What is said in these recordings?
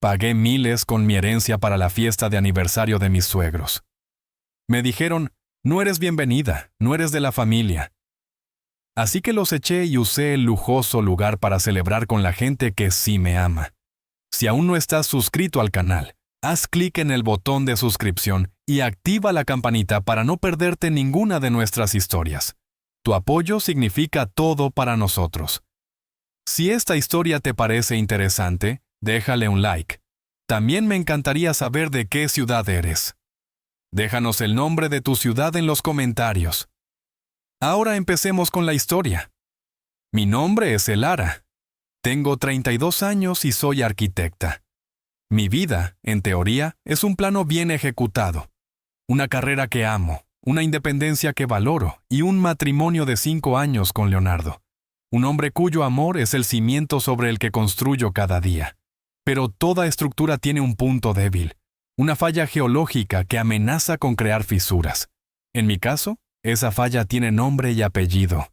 Pagué miles con mi herencia para la fiesta de aniversario de mis suegros. Me dijeron, no eres bienvenida, no eres de la familia. Así que los eché y usé el lujoso lugar para celebrar con la gente que sí me ama. Si aún no estás suscrito al canal, haz clic en el botón de suscripción y activa la campanita para no perderte ninguna de nuestras historias. Tu apoyo significa todo para nosotros. Si esta historia te parece interesante, déjale un like. También me encantaría saber de qué ciudad eres. Déjanos el nombre de tu ciudad en los comentarios. Ahora empecemos con la historia. Mi nombre es Elara. Tengo 32 años y soy arquitecta. Mi vida, en teoría, es un plano bien ejecutado. Una carrera que amo, una independencia que valoro y un matrimonio de 5 años con Leonardo. Un hombre cuyo amor es el cimiento sobre el que construyo cada día. Pero toda estructura tiene un punto débil, una falla geológica que amenaza con crear fisuras. En mi caso, esa falla tiene nombre y apellido: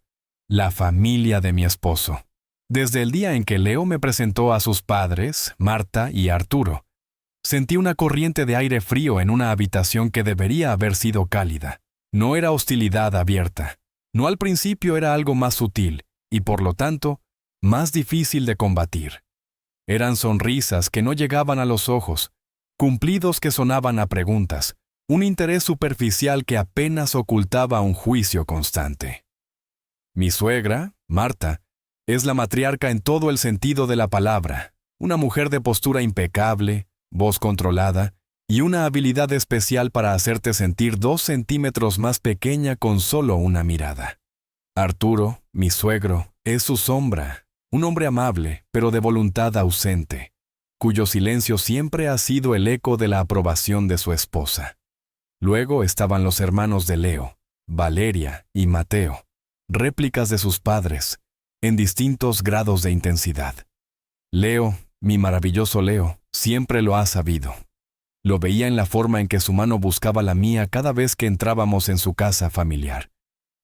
la familia de mi esposo. Desde el día en que Leo me presentó a sus padres, Marta y Arturo, sentí una corriente de aire frío en una habitación que debería haber sido cálida. No era hostilidad abierta. No al principio era algo más sutil y, por lo tanto, más difícil de combatir. Eran sonrisas que no llegaban a los ojos, cumplidos que sonaban a preguntas, un interés superficial que apenas ocultaba un juicio constante. Mi suegra, Marta, es la matriarca en todo el sentido de la palabra, una mujer de postura impecable, voz controlada y una habilidad especial para hacerte sentir 2 centímetros más pequeña con solo una mirada. Arturo, mi suegro, es su sombra, un hombre amable, pero de voluntad ausente, cuyo silencio siempre ha sido el eco de la aprobación de su esposa. Luego estaban los hermanos de Leo, Valeria y Mateo, réplicas de sus padres, en distintos grados de intensidad. Leo, mi maravilloso Leo, siempre lo ha sabido. Lo veía en la forma en que su mano buscaba la mía cada vez que entrábamos en su casa familiar.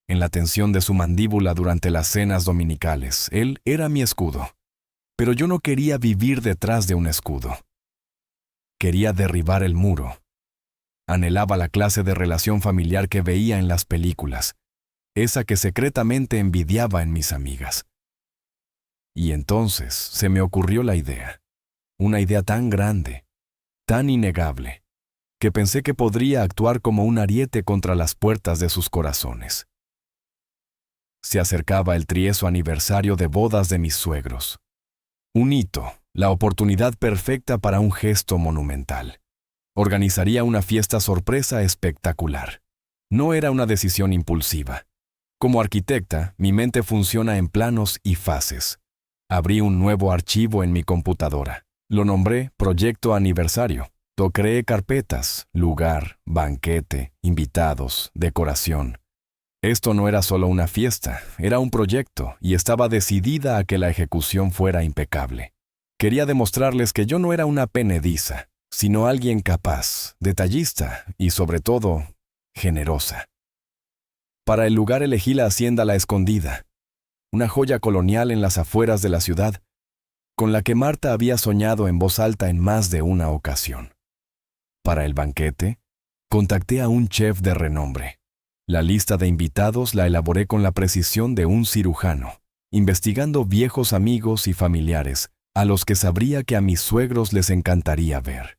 En la tensión de su mandíbula durante las cenas dominicales, él era mi escudo. Pero yo no quería vivir detrás de un escudo. Quería derribar el muro. Anhelaba la clase de relación familiar que veía en las películas, esa que secretamente envidiaba en mis amigas. Y entonces se me ocurrió la idea, una idea tan grande, tan innegable, que pensé que podría actuar como un ariete contra las puertas de sus corazones. Se acercaba el triezo aniversario de bodas de mis suegros. Un hito, la oportunidad perfecta para un gesto monumental. Organizaría una fiesta sorpresa espectacular. No era una decisión impulsiva. Como arquitecta, mi mente funciona en planos y fases. Abrí un nuevo archivo en mi computadora. Lo nombré Proyecto Aniversario. Creé carpetas, lugar, banquete, invitados, decoración. Esto no era solo una fiesta, era un proyecto y estaba decidida a que la ejecución fuera impecable. Quería demostrarles que yo no era una penediza, sino alguien capaz, detallista y, sobre todo, generosa. Para el lugar elegí la Hacienda La Escondida, una joya colonial en las afueras de la ciudad, con la que Marta había soñado en voz alta en más de una ocasión. Para el banquete, contacté a un chef de renombre. La lista de invitados la elaboré con la precisión de un cirujano, investigando viejos amigos y familiares a los que sabría que a mis suegros les encantaría ver,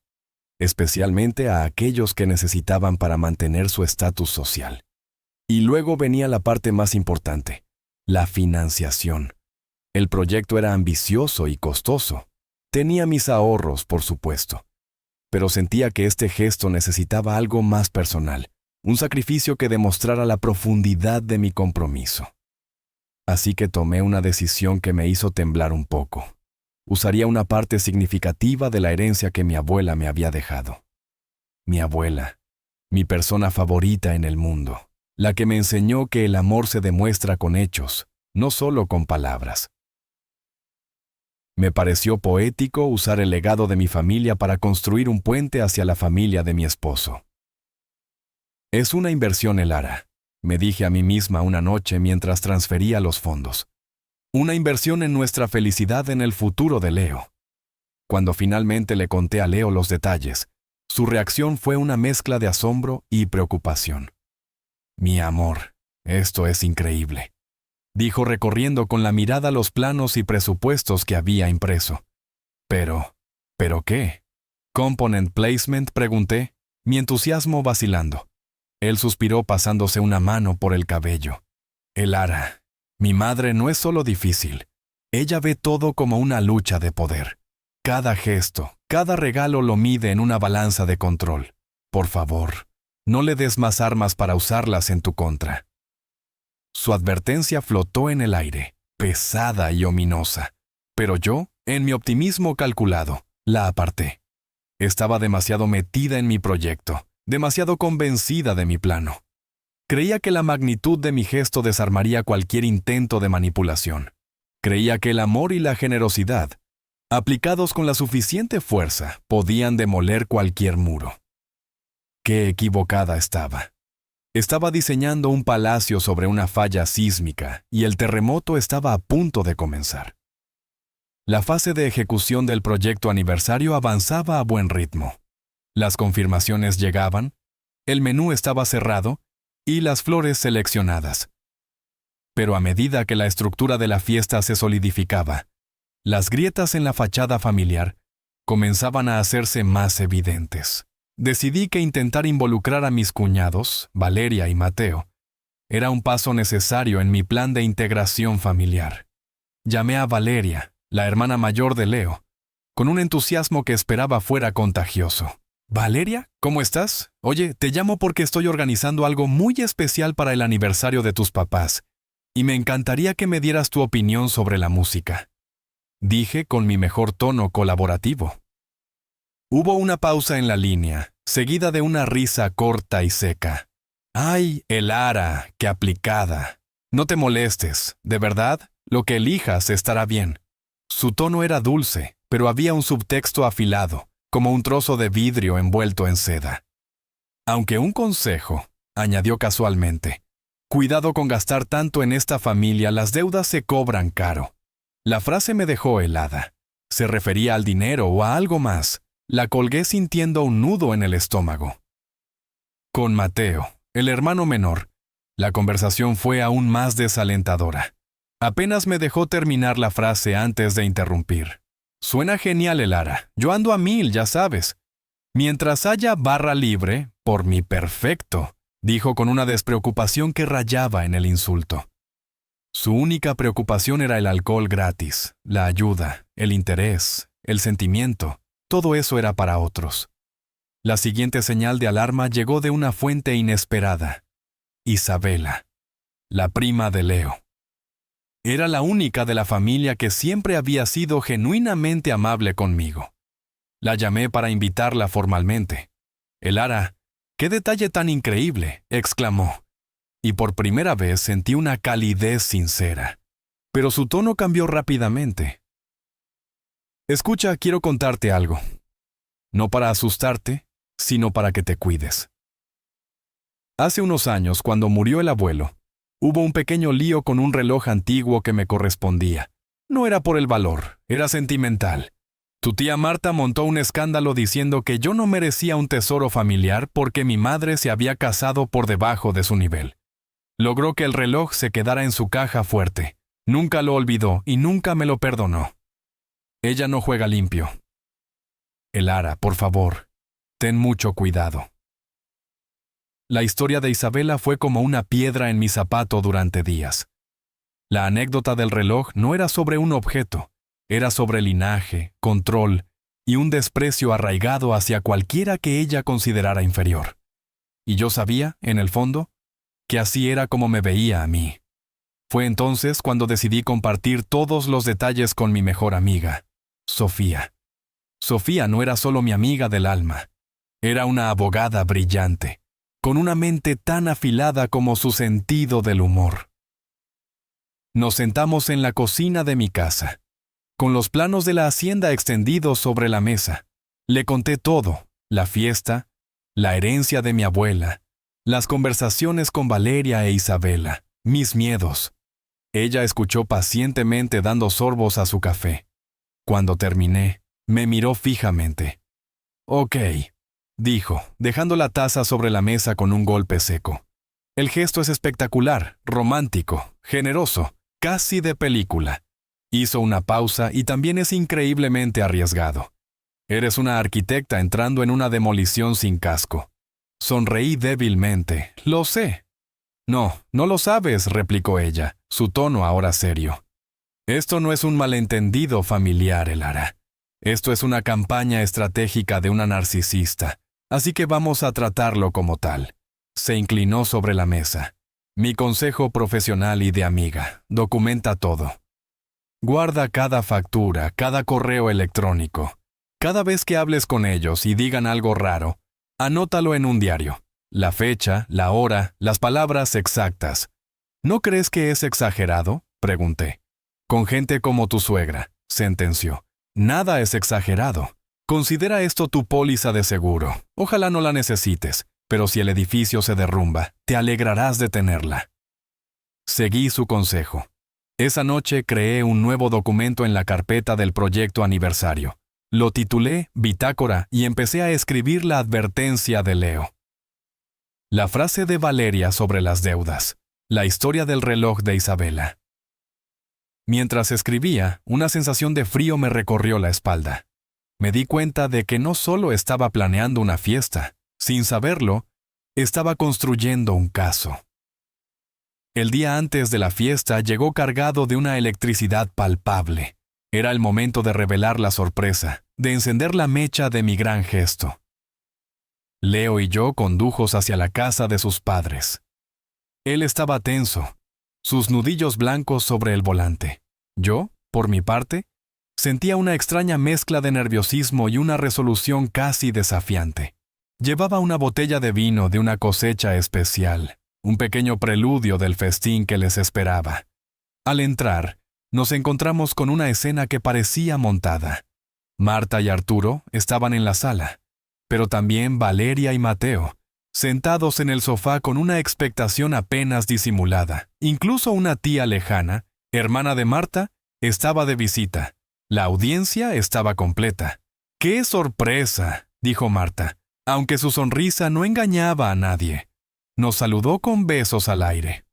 especialmente a aquellos que necesitaban para mantener su estatus social. Y luego venía la parte más importante, la financiación. El proyecto era ambicioso y costoso. Tenía mis ahorros, por supuesto, pero sentía que este gesto necesitaba algo más personal, un sacrificio que demostrara la profundidad de mi compromiso. Así que tomé una decisión que me hizo temblar un poco. Usaría una parte significativa de la herencia que mi abuela me había dejado. Mi abuela, mi persona favorita en el mundo, la que me enseñó que el amor se demuestra con hechos, no solo con palabras. Me pareció poético usar el legado de mi familia para construir un puente hacia la familia de mi esposo. Es una inversión, Elara, me dije a mí misma una noche mientras transfería los fondos. Una inversión en nuestra felicidad en el futuro de Leo. Cuando finalmente le conté a Leo los detalles, su reacción fue una mezcla de asombro y preocupación. «Mi amor, esto es increíble», dijo recorriendo con la mirada los planos y presupuestos que había impreso. ¿Pero qué? «Component placement», pregunté, mi entusiasmo vacilando. Él suspiró pasándose una mano por el cabello. «Elara, mi madre no es solo difícil. Ella ve todo como una lucha de poder. Cada gesto, cada regalo lo mide en una balanza de control. Por favor, no le des más armas para usarlas en tu contra». Su advertencia flotó en el aire, pesada y ominosa. Pero yo, en mi optimismo calculado, la aparté. Estaba demasiado metida en mi proyecto, demasiado convencida de mi plano. Creía que la magnitud de mi gesto desarmaría cualquier intento de manipulación. Creía que el amor y la generosidad, aplicados con la suficiente fuerza, podían demoler cualquier muro. Qué equivocada estaba. Estaba diseñando un palacio sobre una falla sísmica y el terremoto estaba a punto de comenzar. La fase de ejecución del proyecto aniversario avanzaba a buen ritmo. Las confirmaciones llegaban, el menú estaba cerrado y las flores seleccionadas. Pero a medida que la estructura de la fiesta se solidificaba, las grietas en la fachada familiar comenzaban a hacerse más evidentes. Decidí que intentar involucrar a mis cuñados, Valeria y Mateo, era un paso necesario en mi plan de integración familiar. Llamé a Valeria, la hermana mayor de Leo, con un entusiasmo que esperaba fuera contagioso. «Valeria, ¿cómo estás? Oye, te llamo porque estoy organizando algo muy especial para el aniversario de tus papás, y me encantaría que me dieras tu opinión sobre la música», dije con mi mejor tono colaborativo. Hubo una pausa en la línea, seguida de una risa corta y seca. «Ay, Elara, qué aplicada. No te molestes, de verdad, lo que elijas estará bien». Su tono era dulce, pero había un subtexto afilado, como un trozo de vidrio envuelto en seda. «Aunque un consejo», añadió casualmente, «cuidado con gastar tanto en esta familia, las deudas se cobran caro». La frase me dejó helada. ¿Se refería al dinero o a algo más? La colgué sintiendo un nudo en el estómago. Con Mateo, el hermano menor, la conversación fue aún más desalentadora. Apenas me dejó terminar la frase antes de interrumpir. «Suena genial, Elara. Yo ando a 1000, ya sabes. Mientras haya barra libre, por mí perfecto», dijo con una despreocupación que rayaba en el insulto. Su única preocupación era el alcohol gratis, la ayuda, el interés, el sentimiento. Todo eso era para otros. La siguiente señal de alarma llegó de una fuente inesperada. Isabela, la prima de Leo. Era la única de la familia que siempre había sido genuinamente amable conmigo. La llamé para invitarla formalmente. «Elara, qué detalle tan increíble», exclamó. Y por primera vez sentí una calidez sincera. Pero su tono cambió rápidamente. «Escucha, quiero contarte algo. No para asustarte, sino para que te cuides. Hace unos años, cuando murió el abuelo, hubo un pequeño lío con un reloj antiguo que me correspondía. No era por el valor, era sentimental. Tu tía Marta montó un escándalo diciendo que yo no merecía un tesoro familiar porque mi madre se había casado por debajo de su nivel. Logró que el reloj se quedara en su caja fuerte. Nunca lo olvidó y nunca me lo perdonó. Ella no juega limpio. Elara, por favor, ten mucho cuidado». La historia de Isabela fue como una piedra en mi zapato durante días. La anécdota del reloj no era sobre un objeto, era sobre linaje, control y un desprecio arraigado hacia cualquiera que ella considerara inferior. Y yo sabía, en el fondo, que así era como me veía a mí. Fue entonces cuando decidí compartir todos los detalles con mi mejor amiga, Sofía. Sofía no era solo mi amiga del alma, era una abogada brillante, con una mente tan afilada como su sentido del humor. Nos sentamos en la cocina de mi casa, con los planos de la hacienda extendidos sobre la mesa. Le conté todo, la fiesta, la herencia de mi abuela, las conversaciones con Valeria e Isabela, mis miedos. Ella escuchó pacientemente dando sorbos a su café. Cuando terminé, Me miró fijamente. Ok, dijo, dejando la taza sobre la mesa con un golpe seco. El gesto es espectacular, romántico, generoso, casi de película. Hizo una pausa y también es increíblemente arriesgado. Eres una arquitecta entrando en una demolición sin casco. Sonreí débilmente. Lo sé. No, no lo sabes, replicó ella, su tono ahora serio. Esto no es un malentendido familiar, Elara. Esto es una campaña estratégica de una narcisista, así que vamos a tratarlo como tal. Se inclinó sobre la mesa. Mi consejo profesional y de amiga. Documenta todo. Guarda cada factura, cada correo electrónico. Cada vez que hables con ellos y digan algo raro, anótalo en un diario. La fecha, la hora, las palabras exactas. ¿No crees que es exagerado?, pregunté. Con gente como tu suegra, sentenció. Nada es exagerado. Considera esto tu póliza de seguro. Ojalá no la necesites, pero si el edificio se derrumba, te alegrarás de tenerla. Seguí su consejo. Esa noche creé un nuevo documento en la carpeta del proyecto aniversario. Lo titulé Bitácora y empecé a escribir la advertencia de Leo. La frase de Valeria sobre las deudas. La historia del reloj de Isabela. Mientras escribía, una sensación de frío me recorrió la espalda. Me di cuenta de que no solo estaba planeando una fiesta, sin saberlo, estaba construyendo un caso. El día antes de la fiesta llegó cargado de una electricidad palpable. Era el momento de revelar la sorpresa, de encender la mecha de mi gran gesto. Leo y yo condujos hacia la casa de sus padres. Él estaba tenso, sus nudillos blancos sobre el volante. Yo, por mi parte, sentía una extraña mezcla de nerviosismo y una resolución casi desafiante. Llevaba una botella de vino de una cosecha especial, un pequeño preludio del festín que les esperaba. Al entrar, nos encontramos con una escena que parecía montada. Marta y Arturo estaban en la sala, pero también Valeria y Mateo, sentados en el sofá con una expectación apenas disimulada. Incluso una tía lejana, hermana de Marta, estaba de visita. La audiencia estaba completa. ¡Qué sorpresa!, dijo Marta, aunque su sonrisa no engañaba a nadie. Nos saludó con besos al aire.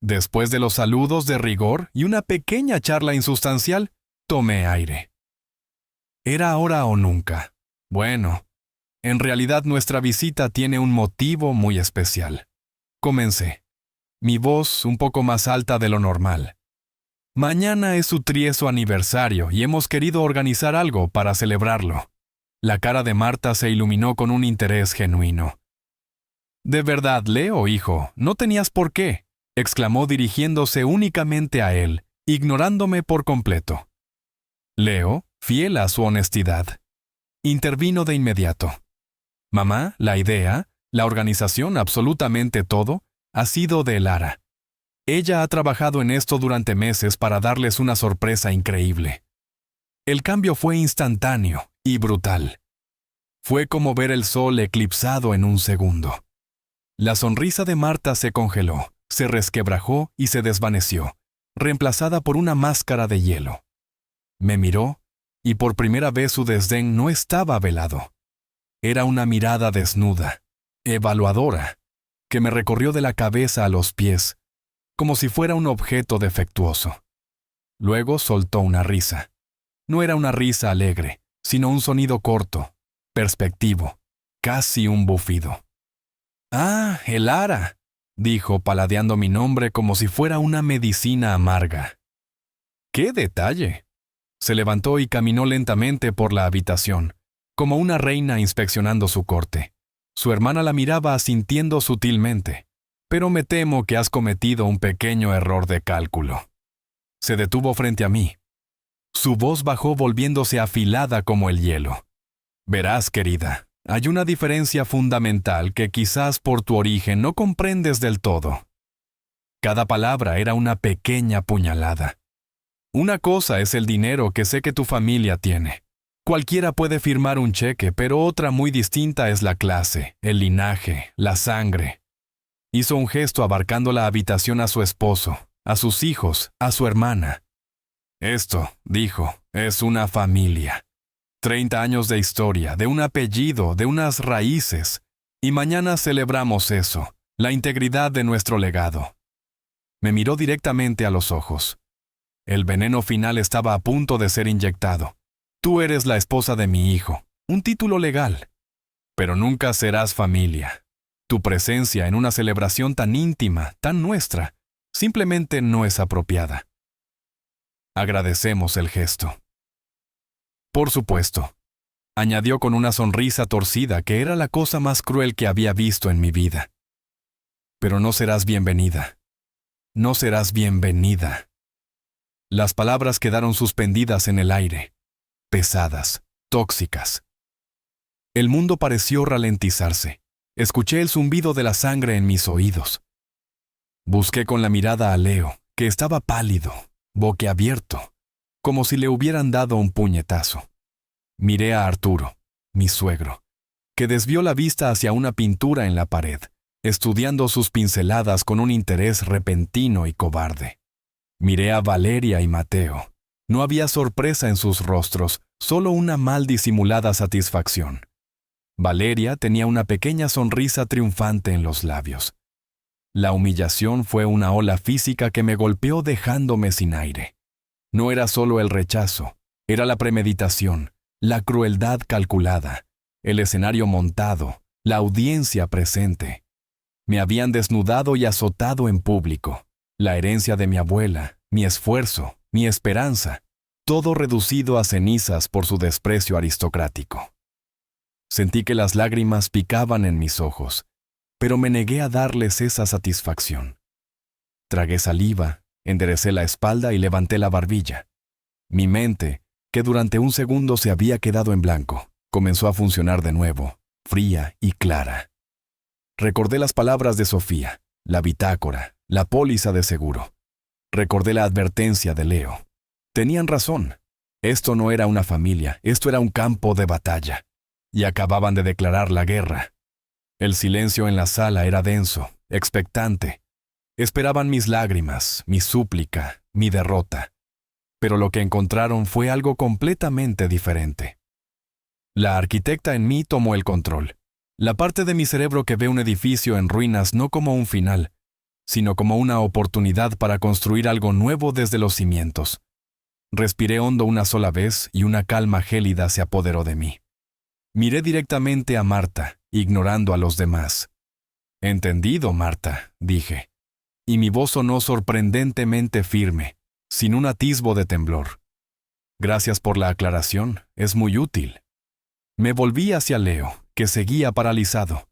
Después de los saludos de rigor y una pequeña charla insustancial, tomé aire. Era ahora o nunca. Bueno, en realidad nuestra visita tiene un motivo muy especial. Comencé. Mi voz un poco más alta de lo normal. Mañana es su 30º aniversario y hemos querido organizar algo para celebrarlo. La cara de Marta se iluminó con un interés genuino. «De verdad, Leo, hijo, no tenías por qué», exclamó dirigiéndose únicamente a él, ignorándome por completo. Leo, fiel a su honestidad, intervino de inmediato. «Mamá, la idea, la organización, absolutamente todo, ha sido de Elara. Ella ha trabajado en esto durante meses para darles una sorpresa increíble. El cambio fue instantáneo y brutal. Fue como ver el sol eclipsado en un segundo. La sonrisa de Marta se congeló, se resquebrajó y se desvaneció, reemplazada por una máscara de hielo. Me miró, y por primera vez su desdén no estaba velado. Era una mirada desnuda, evaluadora, que me recorrió de la cabeza a los pies, como si fuera un objeto defectuoso. Luego soltó una risa. No era una risa alegre, sino un sonido corto, perspectivo, casi un bufido. «Ah, Elara», dijo paladeando mi nombre como si fuera una medicina amarga. «¡Qué detalle!». Se levantó y caminó lentamente por la habitación, como una reina inspeccionando su corte. Su hermana la miraba asintiendo sutilmente. «Pero me temo que has cometido un pequeño error de cálculo». Se detuvo frente a mí. Su voz bajó volviéndose afilada como el hielo. «Verás, querida, hay una diferencia fundamental que quizás por tu origen no comprendes del todo». Cada palabra era una pequeña puñalada. «Una cosa es el dinero que sé que tu familia tiene. Cualquiera puede firmar un cheque, pero otra muy distinta es la clase, el linaje, la sangre». Hizo un gesto abarcando la habitación a su esposo, a sus hijos, a su hermana. «Esto», dijo, «es una familia. 30 años de historia, de un apellido, de unas raíces, y mañana celebramos eso, la integridad de nuestro legado. Me miró directamente a los ojos. El veneno final estaba a punto de ser inyectado. Tú eres la esposa de mi hijo, un título legal. Pero nunca serás familia. Tu presencia en una celebración tan íntima, tan nuestra, simplemente no es apropiada. Agradecemos el gesto. Por supuesto, añadió con una sonrisa torcida que era la cosa más cruel que había visto en mi vida. Pero no serás bienvenida. No serás bienvenida. Las palabras quedaron suspendidas en el aire, pesadas, tóxicas. El mundo pareció ralentizarse. Escuché el zumbido de la sangre en mis oídos. Busqué con la mirada a Leo, que estaba pálido, boquiabierto, como si le hubieran dado un puñetazo. Miré a Arturo, mi suegro, que desvió la vista hacia una pintura en la pared, estudiando sus pinceladas con un interés repentino y cobarde. Miré a Valeria y Mateo. No había sorpresa en sus rostros, solo una mal disimulada satisfacción. Valeria tenía una pequeña sonrisa triunfante en los labios. La humillación fue una ola física que me golpeó dejándome sin aire. No era solo el rechazo, era la premeditación, la crueldad calculada, el escenario montado, la audiencia presente. Me habían desnudado y azotado en público. La herencia de mi abuela, mi esfuerzo, mi esperanza, todo reducido a cenizas por su desprecio aristocrático. Sentí que las lágrimas picaban en mis ojos, pero me negué a darles esa satisfacción. Tragué saliva, enderecé la espalda y levanté la barbilla. Mi mente, que durante un segundo se había quedado en blanco, comenzó a funcionar de nuevo, fría y clara. Recordé las palabras de Sofía, la bitácora, la póliza de seguro. Recordé la advertencia de Leo. Tenían razón. Esto no era una familia, esto era un campo de batalla. Y acababan de declarar la guerra. El silencio en la sala era denso, expectante. Esperaban mis lágrimas, mi súplica, mi derrota. Pero lo que encontraron fue algo completamente diferente. La arquitecta en mí tomó el control. La parte de mi cerebro que ve un edificio en ruinas no como un final, sino como una oportunidad para construir algo nuevo desde los cimientos. Respiré hondo una sola vez y una calma gélida se apoderó de mí. Miré directamente a Marta, ignorando a los demás. «Entendido, Marta», dije, y mi voz sonó sorprendentemente firme, sin un atisbo de temblor. «Gracias por la aclaración, es muy útil». Me volví hacia Leo, que seguía paralizado.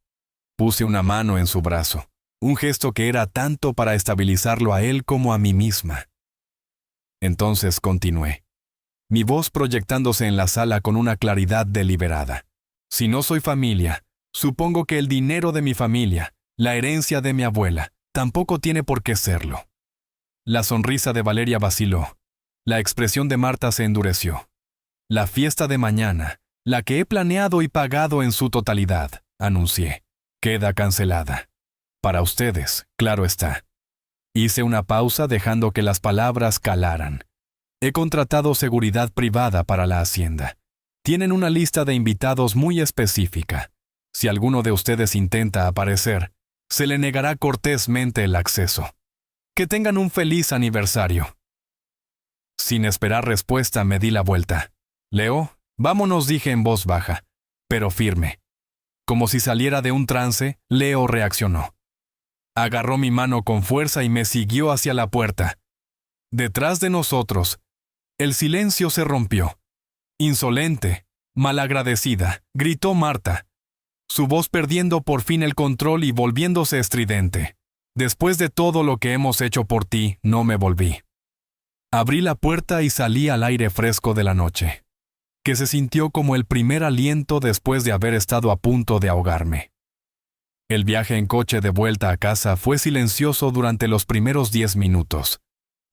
Puse una mano en su brazo, un gesto que era tanto para estabilizarlo a él como a mí misma. Entonces continué, mi voz proyectándose en la sala con una claridad deliberada. Si no soy familia, supongo que el dinero de mi familia, la herencia de mi abuela, tampoco tiene por qué serlo. La sonrisa de Valeria vaciló. La expresión de Marta se endureció. La fiesta de mañana, la que he planeado y pagado en su totalidad, anuncié, queda cancelada. Para ustedes, claro está. Hice una pausa dejando que las palabras calaran. He contratado seguridad privada para la hacienda. Tienen una lista de invitados muy específica. Si alguno de ustedes intenta aparecer, se le negará cortésmente el acceso. Que tengan un feliz aniversario. Sin esperar respuesta me di la vuelta. Leo, vámonos, dije en voz baja, pero firme. Como si saliera de un trance, Leo reaccionó. Agarró mi mano con fuerza y me siguió hacia la puerta. Detrás de nosotros, el silencio se rompió. Insolente, malagradecida, gritó Marta, su voz perdiendo por fin el control y volviéndose estridente. Después de todo lo que hemos hecho por ti, no me volví. Abrí la puerta y salí al aire fresco de la noche, que se sintió como el primer aliento después de haber estado a punto de ahogarme. El viaje en coche de vuelta a casa fue silencioso durante los primeros 10 minutos.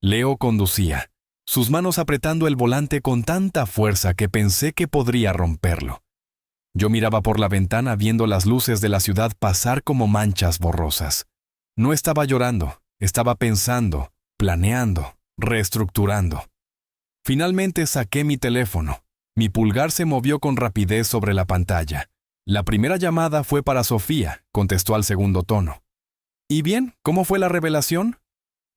Leo conducía, sus manos apretando el volante con tanta fuerza que pensé que podría romperlo. Yo miraba por la ventana viendo las luces de la ciudad pasar como manchas borrosas. No estaba llorando, estaba pensando, planeando, reestructurando. Finalmente saqué mi teléfono, Mi pulgar se movió con rapidez sobre la pantalla. La primera llamada fue para Sofía, contestó al segundo tono. ¿Y bien, cómo fue la revelación?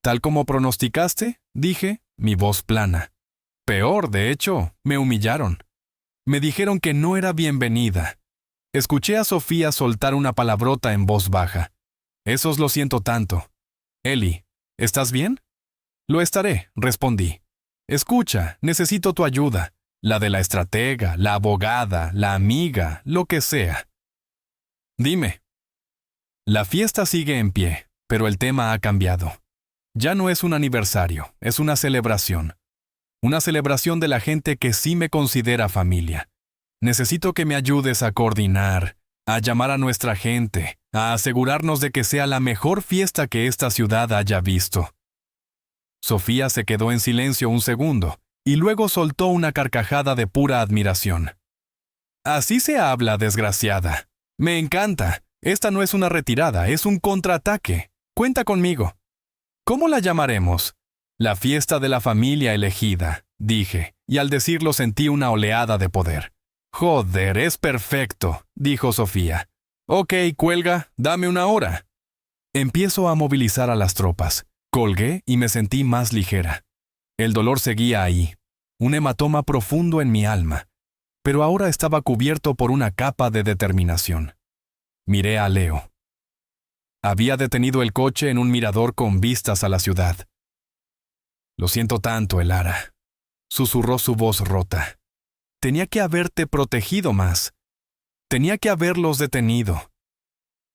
Tal como pronosticaste, dije, mi voz plana. Peor, de hecho, me humillaron. Me dijeron que no era bienvenida. Escuché a Sofía soltar una palabrota en voz baja. Esos lo siento tanto. Eli, ¿estás bien? Lo estaré, respondí. Escucha, necesito tu ayuda. La de la estratega, la abogada, la amiga, lo que sea. Dime. La fiesta sigue en pie, pero el tema ha cambiado. Ya no es un aniversario, es una celebración. Una celebración de la gente que sí me considera familia. Necesito que me ayudes a coordinar, a llamar a nuestra gente, a asegurarnos de que sea la mejor fiesta que esta ciudad haya visto. Sofía se quedó en silencio un segundo, y luego soltó una carcajada de pura admiración. Así se habla, desgraciada. Me encanta. Esta no es una retirada, es un contraataque. Cuenta conmigo. ¿Cómo la llamaremos? La fiesta de la familia elegida, dije, y al decirlo sentí una oleada de poder. Joder, es perfecto, dijo Sofía. Ok, cuelga, dame una hora. Empiezo a movilizar a las tropas. Colgué y me sentí más ligera. El dolor seguía ahí, un hematoma profundo en mi alma, pero ahora estaba cubierto por una capa de determinación. Miré a Leo. Había detenido el coche en un mirador con vistas a la ciudad. Lo siento tanto, Elara, susurró su voz rota. Tenía que haberte protegido más. Tenía que haberlos detenido.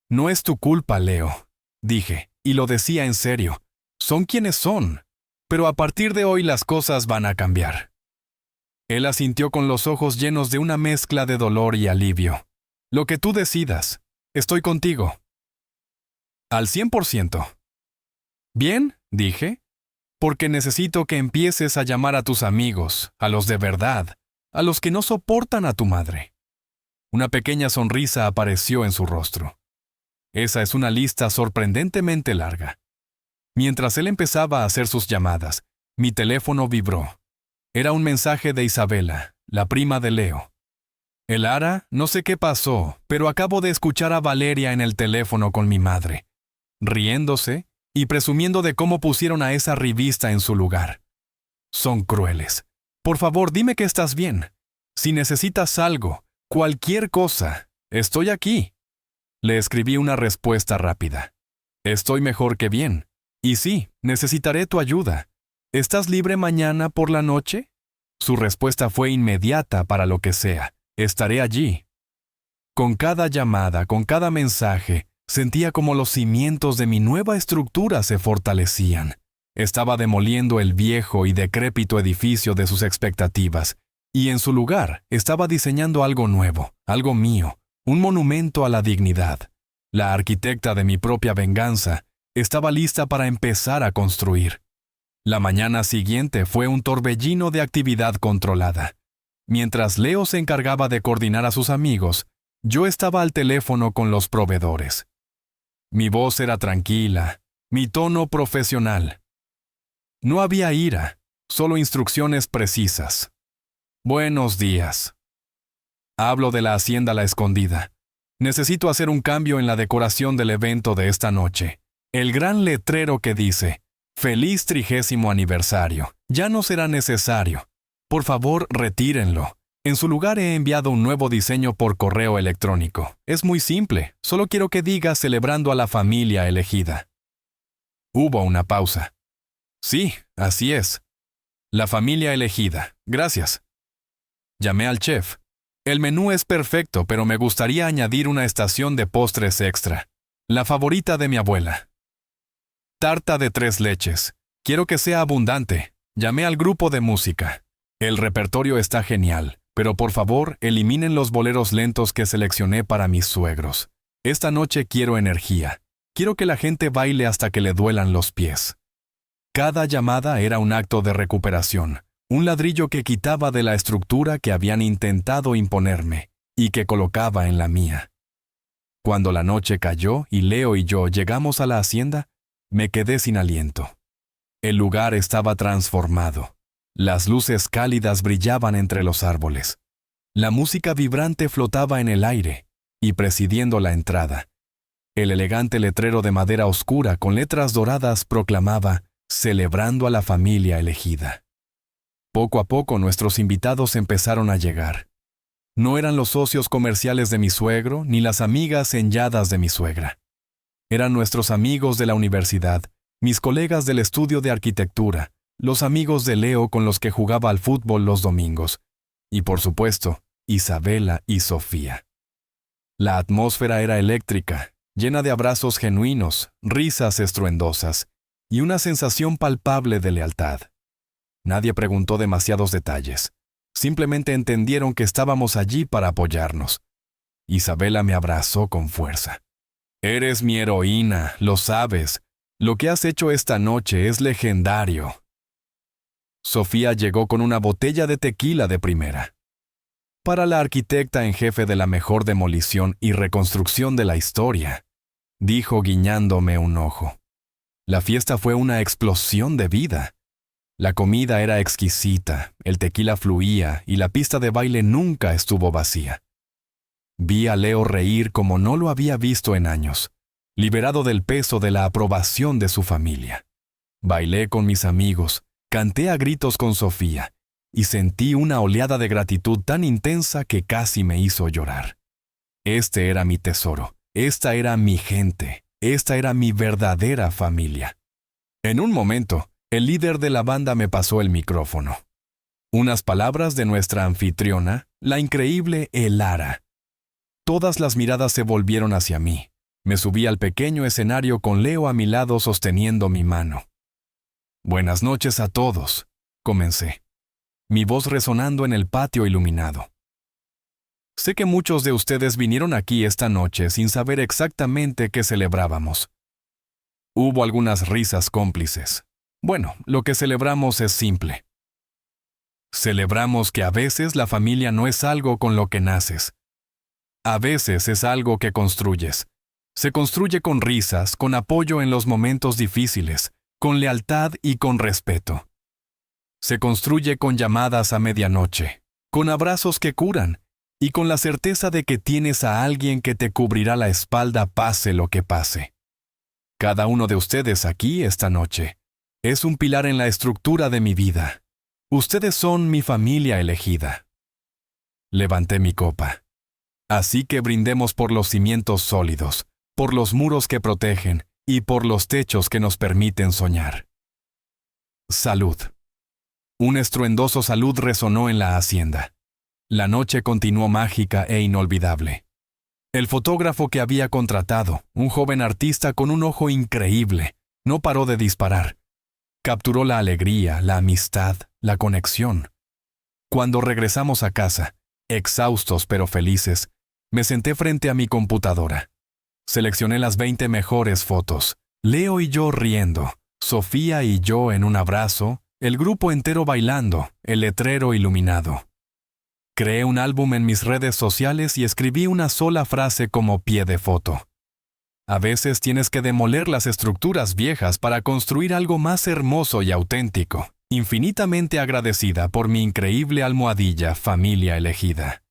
No es tu culpa, Leo, dije, y lo decía en serio. Son quienes son, pero a partir de hoy las cosas van a cambiar. Él asintió con los ojos llenos de una mezcla de dolor y alivio. Lo que tú decidas. Estoy contigo. Al 100%. Bien, dije, porque necesito que empieces a llamar a tus amigos, a los de verdad, a los que no soportan a tu madre. Una pequeña sonrisa apareció en su rostro. Esa es una lista sorprendentemente larga. Mientras él empezaba a hacer sus llamadas, mi teléfono vibró. Era un mensaje de Isabela, la prima de Leo. Elara, no sé qué pasó, pero acabo de escuchar a Valeria en el teléfono con mi madre, riéndose y presumiendo de cómo pusieron a esa revista en su lugar. Son crueles. Por favor, dime que estás bien. Si necesitas algo, cualquier cosa, estoy aquí. Le escribí una respuesta rápida. Estoy mejor que bien. Y sí, necesitaré tu ayuda. ¿Estás libre mañana por la noche? Su respuesta fue inmediata para lo que sea. Estaré allí. Con cada llamada, con cada mensaje, sentía como los cimientos de mi nueva estructura se fortalecían. Estaba demoliendo el viejo y decrépito edificio de sus expectativas, y en su lugar estaba diseñando algo nuevo, algo mío, un monumento a la dignidad. La arquitecta de mi propia venganza estaba lista para empezar a construir. La mañana siguiente fue un torbellino de actividad controlada. Mientras Leo se encargaba de coordinar a sus amigos, yo estaba al teléfono con los proveedores. Mi voz era tranquila, mi tono profesional. No había ira, solo instrucciones precisas. Buenos días. Hablo de la hacienda La Escondida. Necesito hacer un cambio en la decoración del evento de esta noche. El gran letrero que dice, Feliz 30º aniversario, ya no será necesario. Por favor, retírenlo. En su lugar he enviado un nuevo diseño por correo electrónico. Es muy simple, solo quiero que diga celebrando a la familia elegida. Hubo una pausa. Sí, así es. La familia elegida, gracias. Llamé al chef. El menú es perfecto, pero me gustaría añadir una estación de postres extra. La favorita de mi abuela. Tarta de 3 leches. Quiero que sea abundante. Llamé al grupo de música. El repertorio está genial, pero por favor, eliminen los boleros lentos que seleccioné para mis suegros. Esta noche quiero energía. Quiero que la gente baile hasta que le duelan los pies. Cada llamada era un acto de recuperación, un ladrillo que quitaba de la estructura que habían intentado imponerme y que colocaba en la mía. Cuando la noche cayó y Leo y yo llegamos a la hacienda, me quedé sin aliento. El lugar estaba transformado. Las luces cálidas brillaban entre los árboles. La música vibrante flotaba en el aire, y presidiendo la entrada, el elegante letrero de madera oscura con letras doradas proclamaba: celebrando a la familia elegida. Poco a poco nuestros invitados empezaron a llegar. No eran los socios comerciales de mi suegro ni las amigas enlladas de mi suegra. Eran nuestros amigos de la universidad, mis colegas del estudio de arquitectura, los amigos de Leo con los que jugaba al fútbol los domingos, y por supuesto, Isabela y Sofía. La atmósfera era eléctrica, llena de abrazos genuinos, risas estruendosas y una sensación palpable de lealtad. Nadie preguntó demasiados detalles. Simplemente entendieron que estábamos allí para apoyarnos. Isabela me abrazó con fuerza. «Eres mi heroína, lo sabes. Lo que has hecho esta noche es legendario». Sofía llegó con una botella de tequila de primera. «Para la arquitecta en jefe de la mejor demolición y reconstrucción de la historia», dijo guiñándome un ojo. La fiesta fue una explosión de vida. La comida era exquisita, el tequila fluía y la pista de baile nunca estuvo vacía. Vi a Leo reír como no lo había visto en años, liberado del peso de la aprobación de su familia. Bailé con mis amigos, canté a gritos con Sofía y sentí una oleada de gratitud tan intensa que casi me hizo llorar. Este era mi tesoro, esta era mi gente, esta era mi verdadera familia. En un momento, el líder de la banda me pasó el micrófono. Unas palabras de nuestra anfitriona, la increíble Elara. Todas las miradas se volvieron hacia mí. Me subí al pequeño escenario con Leo a mi lado sosteniendo mi mano. «Buenas noches a todos», comencé, mi voz resonando en el patio iluminado. «Sé que muchos de ustedes vinieron aquí esta noche sin saber exactamente qué celebrábamos. Hubo algunas risas cómplices. Bueno, lo que celebramos es simple. Celebramos que a veces la familia no es algo con lo que naces. A veces es algo que construyes. Se construye con risas, con apoyo en los momentos difíciles, con lealtad y con respeto. Se construye con llamadas a medianoche, con abrazos que curan y con la certeza de que tienes a alguien que te cubrirá la espalda pase lo que pase. Cada uno de ustedes aquí esta noche es un pilar en la estructura de mi vida. Ustedes son mi familia elegida». Levanté mi copa. Así que brindemos por los cimientos sólidos, por los muros que protegen y por los techos que nos permiten soñar. Salud. Un estruendoso salud resonó en la hacienda. La noche continuó mágica e inolvidable. El fotógrafo que había contratado, un joven artista con un ojo increíble, no paró de disparar. Capturó la alegría, la amistad, la conexión. Cuando regresamos a casa, exhaustos pero felices, me senté frente a mi computadora. Seleccioné las 20 mejores fotos. Leo y yo riendo, Sofía y yo en un abrazo, el grupo entero bailando, el letrero iluminado. Creé un álbum en mis redes sociales y escribí una sola frase como pie de foto. A veces tienes que demoler las estructuras viejas para construir algo más hermoso y auténtico. Infinitamente agradecida por mi increíble almohadilla familia elegida.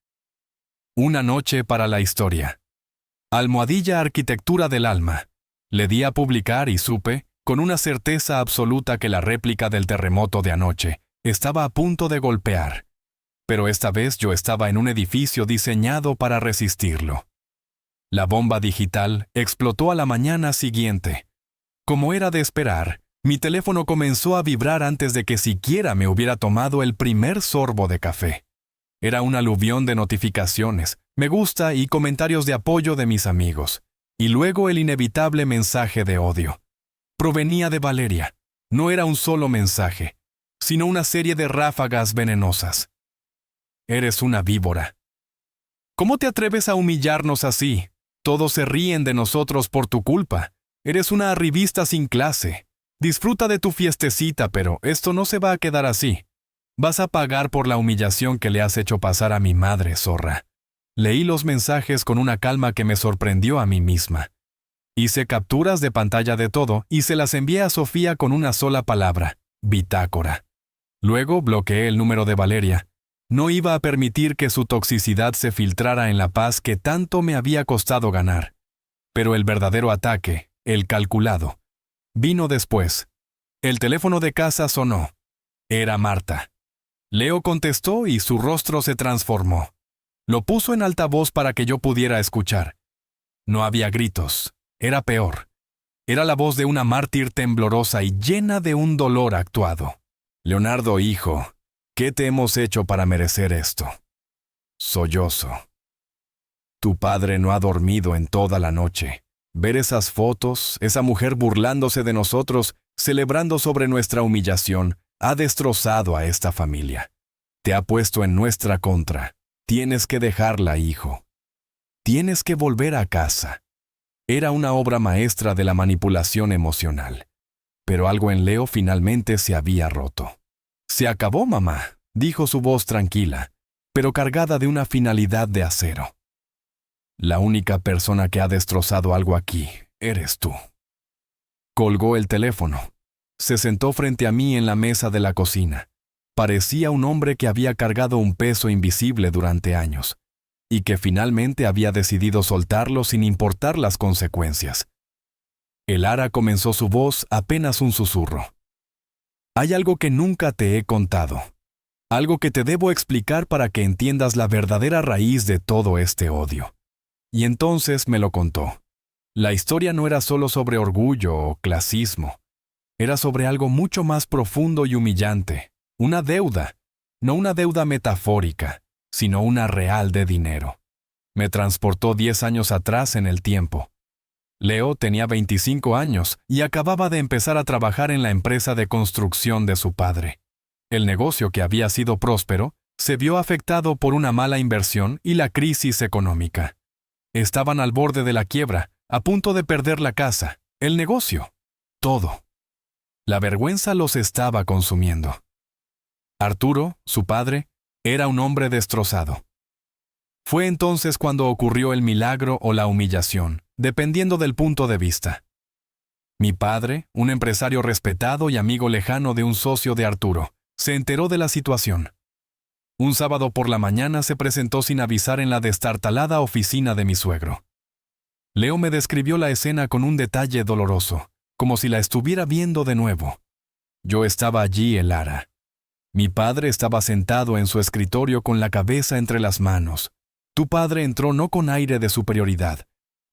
Una noche para la historia. Almohadilla Arquitectura del Alma. Le di a publicar y supe, con una certeza absoluta, que la réplica del terremoto de anoche estaba a punto de golpear. Pero esta vez yo estaba en un edificio diseñado para resistirlo. La bomba digital explotó a la mañana siguiente. Como era de esperar, mi teléfono comenzó a vibrar antes de que siquiera me hubiera tomado el primer sorbo de café. Era un aluvión de notificaciones, me gusta y comentarios de apoyo de mis amigos. Y luego el inevitable mensaje de odio. Provenía de Valeria. No era un solo mensaje, sino una serie de ráfagas venenosas. «Eres una víbora. ¿Cómo te atreves a humillarnos así? Todos se ríen de nosotros por tu culpa. Eres una arribista sin clase. Disfruta de tu fiestecita, pero esto no se va a quedar así. Vas a pagar por la humillación que le has hecho pasar a mi madre, zorra». Leí los mensajes con una calma que me sorprendió a mí misma. Hice capturas de pantalla de todo y se las envié a Sofía con una sola palabra: bitácora. Luego bloqueé el número de Valeria. No iba a permitir que su toxicidad se filtrara en la paz que tanto me había costado ganar. Pero el verdadero ataque, el calculado, vino después. El teléfono de casa sonó. Era Marta. Leo contestó y su rostro se transformó. Lo puso en altavoz para que yo pudiera escuchar. No había gritos. Era peor. Era la voz de una mártir temblorosa y llena de un dolor actuado. Leonardo, hijo, ¿qué te hemos hecho para merecer esto? Sollozo. Tu padre no ha dormido en toda la noche. Ver esas fotos, esa mujer burlándose de nosotros, celebrando sobre nuestra humillación, ha destrozado a esta familia. Te ha puesto en nuestra contra. Tienes que dejarla, hijo. Tienes que volver a casa. Era una obra maestra de la manipulación emocional. Pero algo en Leo finalmente se había roto. Se acabó, mamá, dijo su voz tranquila, pero cargada de una finalidad de acero. La única persona que ha destrozado algo aquí eres tú. Colgó el teléfono. Se sentó frente a mí en la mesa de la cocina. Parecía un hombre que había cargado un peso invisible durante años, y que finalmente había decidido soltarlo sin importar las consecuencias. El ara comenzó su voz apenas un susurro. Hay algo que nunca te he contado. Algo que te debo explicar para que entiendas la verdadera raíz de todo este odio. Y entonces me lo contó. La historia no era solo sobre orgullo o clasismo. Era sobre algo mucho más profundo y humillante. Una deuda. No una deuda metafórica, sino una real de dinero. Me transportó 10 años atrás en el tiempo. Leo tenía 25 años y acababa de empezar a trabajar en la empresa de construcción de su padre. El negocio, que había sido próspero, se vio afectado por una mala inversión y la crisis económica. Estaban al borde de la quiebra, a punto de perder la casa, el negocio, todo. La vergüenza los estaba consumiendo. Arturo, su padre, era un hombre destrozado. Fue entonces cuando ocurrió el milagro o la humillación, dependiendo del punto de vista. Mi padre, un empresario respetado y amigo lejano de un socio de Arturo, se enteró de la situación. Un sábado por la mañana se presentó sin avisar en la destartalada oficina de mi suegro. Leo me describió la escena con un detalle doloroso, como si la estuviera viendo de nuevo. Yo estaba allí, el ara. Mi padre estaba sentado en su escritorio con la cabeza entre las manos. Tu padre entró no con aire de superioridad,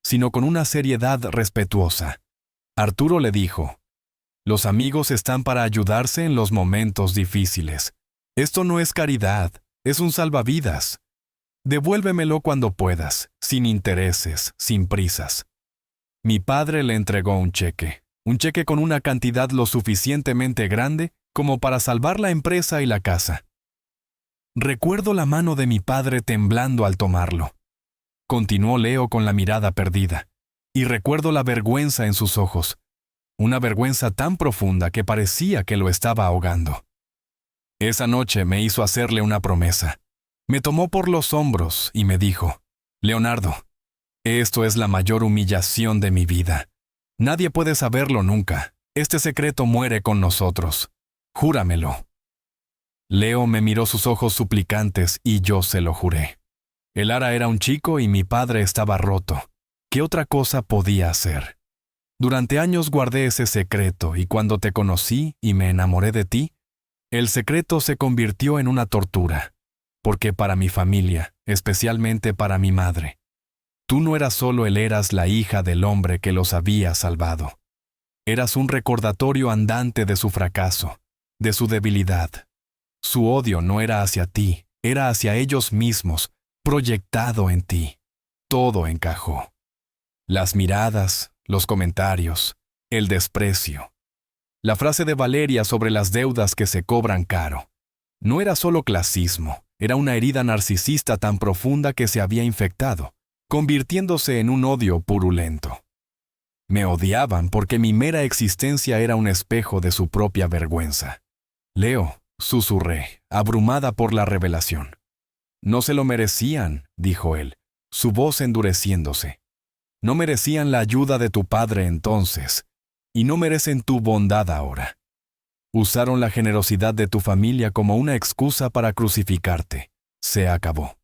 sino con una seriedad respetuosa. Arturo le dijo: «Los amigos están para ayudarse en los momentos difíciles. Esto no es caridad, es un salvavidas. Devuélvemelo cuando puedas, sin intereses, sin prisas». Mi padre le entregó un cheque con una cantidad lo suficientemente grande como para salvar la empresa y la casa. Recuerdo la mano de mi padre temblando al tomarlo. Continuó Leo con la mirada perdida, y recuerdo la vergüenza en sus ojos, una vergüenza tan profunda que parecía que lo estaba ahogando. Esa noche me hizo hacerle una promesa. Me tomó por los hombros y me dijo: «Leonardo, esto es la mayor humillación de mi vida. Nadie puede saberlo nunca. Este secreto muere con nosotros. Júramelo». Leo me miró sus ojos suplicantes y yo se lo juré. El ara era un chico y mi padre estaba roto. ¿Qué otra cosa podía hacer? Durante años guardé ese secreto y cuando te conocí y me enamoré de ti, el secreto se convirtió en una tortura. Porque para mi familia, especialmente para mi madre, tú no eras solo eras la hija del hombre que los había salvado. Eras un recordatorio andante de su fracaso, de su debilidad. Su odio no era hacia ti, era hacia ellos mismos, proyectado en ti. Todo encajó. Las miradas, los comentarios, el desprecio. La frase de Valeria sobre las deudas que se cobran caro. No era solo clasismo, era una herida narcisista tan profunda que se había infectado, convirtiéndose en un odio purulento. Me odiaban porque mi mera existencia era un espejo de su propia vergüenza. Leo, susurré, abrumada por la revelación. No se lo merecían, dijo él, su voz endureciéndose. No merecían la ayuda de tu padre entonces, y no merecen tu bondad ahora. Usaron la generosidad de tu familia como una excusa para crucificarte. Se acabó.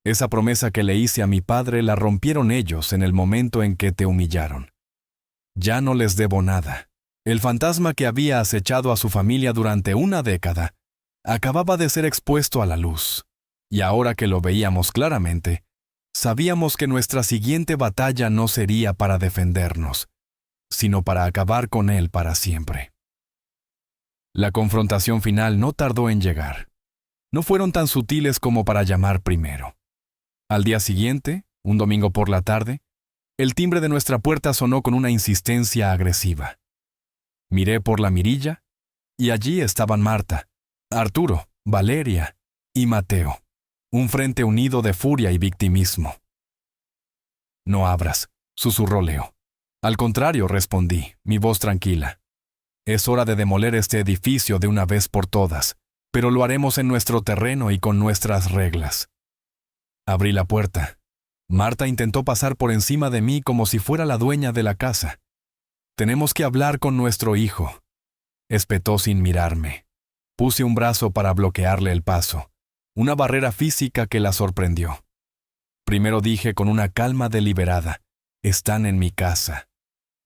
Esa promesa que le hice a mi padre la rompieron ellos en el momento en que te humillaron. Ya no les debo nada. El fantasma que había acechado a su familia durante una década acababa de ser expuesto a la luz. Y ahora que lo veíamos claramente, sabíamos que nuestra siguiente batalla no sería para defendernos, sino para acabar con él para siempre. La confrontación final no tardó en llegar. No fueron tan sutiles como para llamar primero. Al día siguiente, un domingo por la tarde, el timbre de nuestra puerta sonó con una insistencia agresiva. Miré por la mirilla, y allí estaban Marta, Arturo, Valeria y Mateo, un frente unido de furia y victimismo. «No abras», susurró Leo. «Al contrario», respondí, mi voz tranquila. «Es hora de demoler este edificio de una vez por todas, pero lo haremos en nuestro terreno y con nuestras reglas». Abrí la puerta. Marta intentó pasar por encima de mí como si fuera la dueña de la casa. «Tenemos que hablar con nuestro hijo», espetó sin mirarme. Puse un brazo para bloquearle el paso, una barrera física que la sorprendió. Primero dije con una calma deliberada: «Están en mi casa».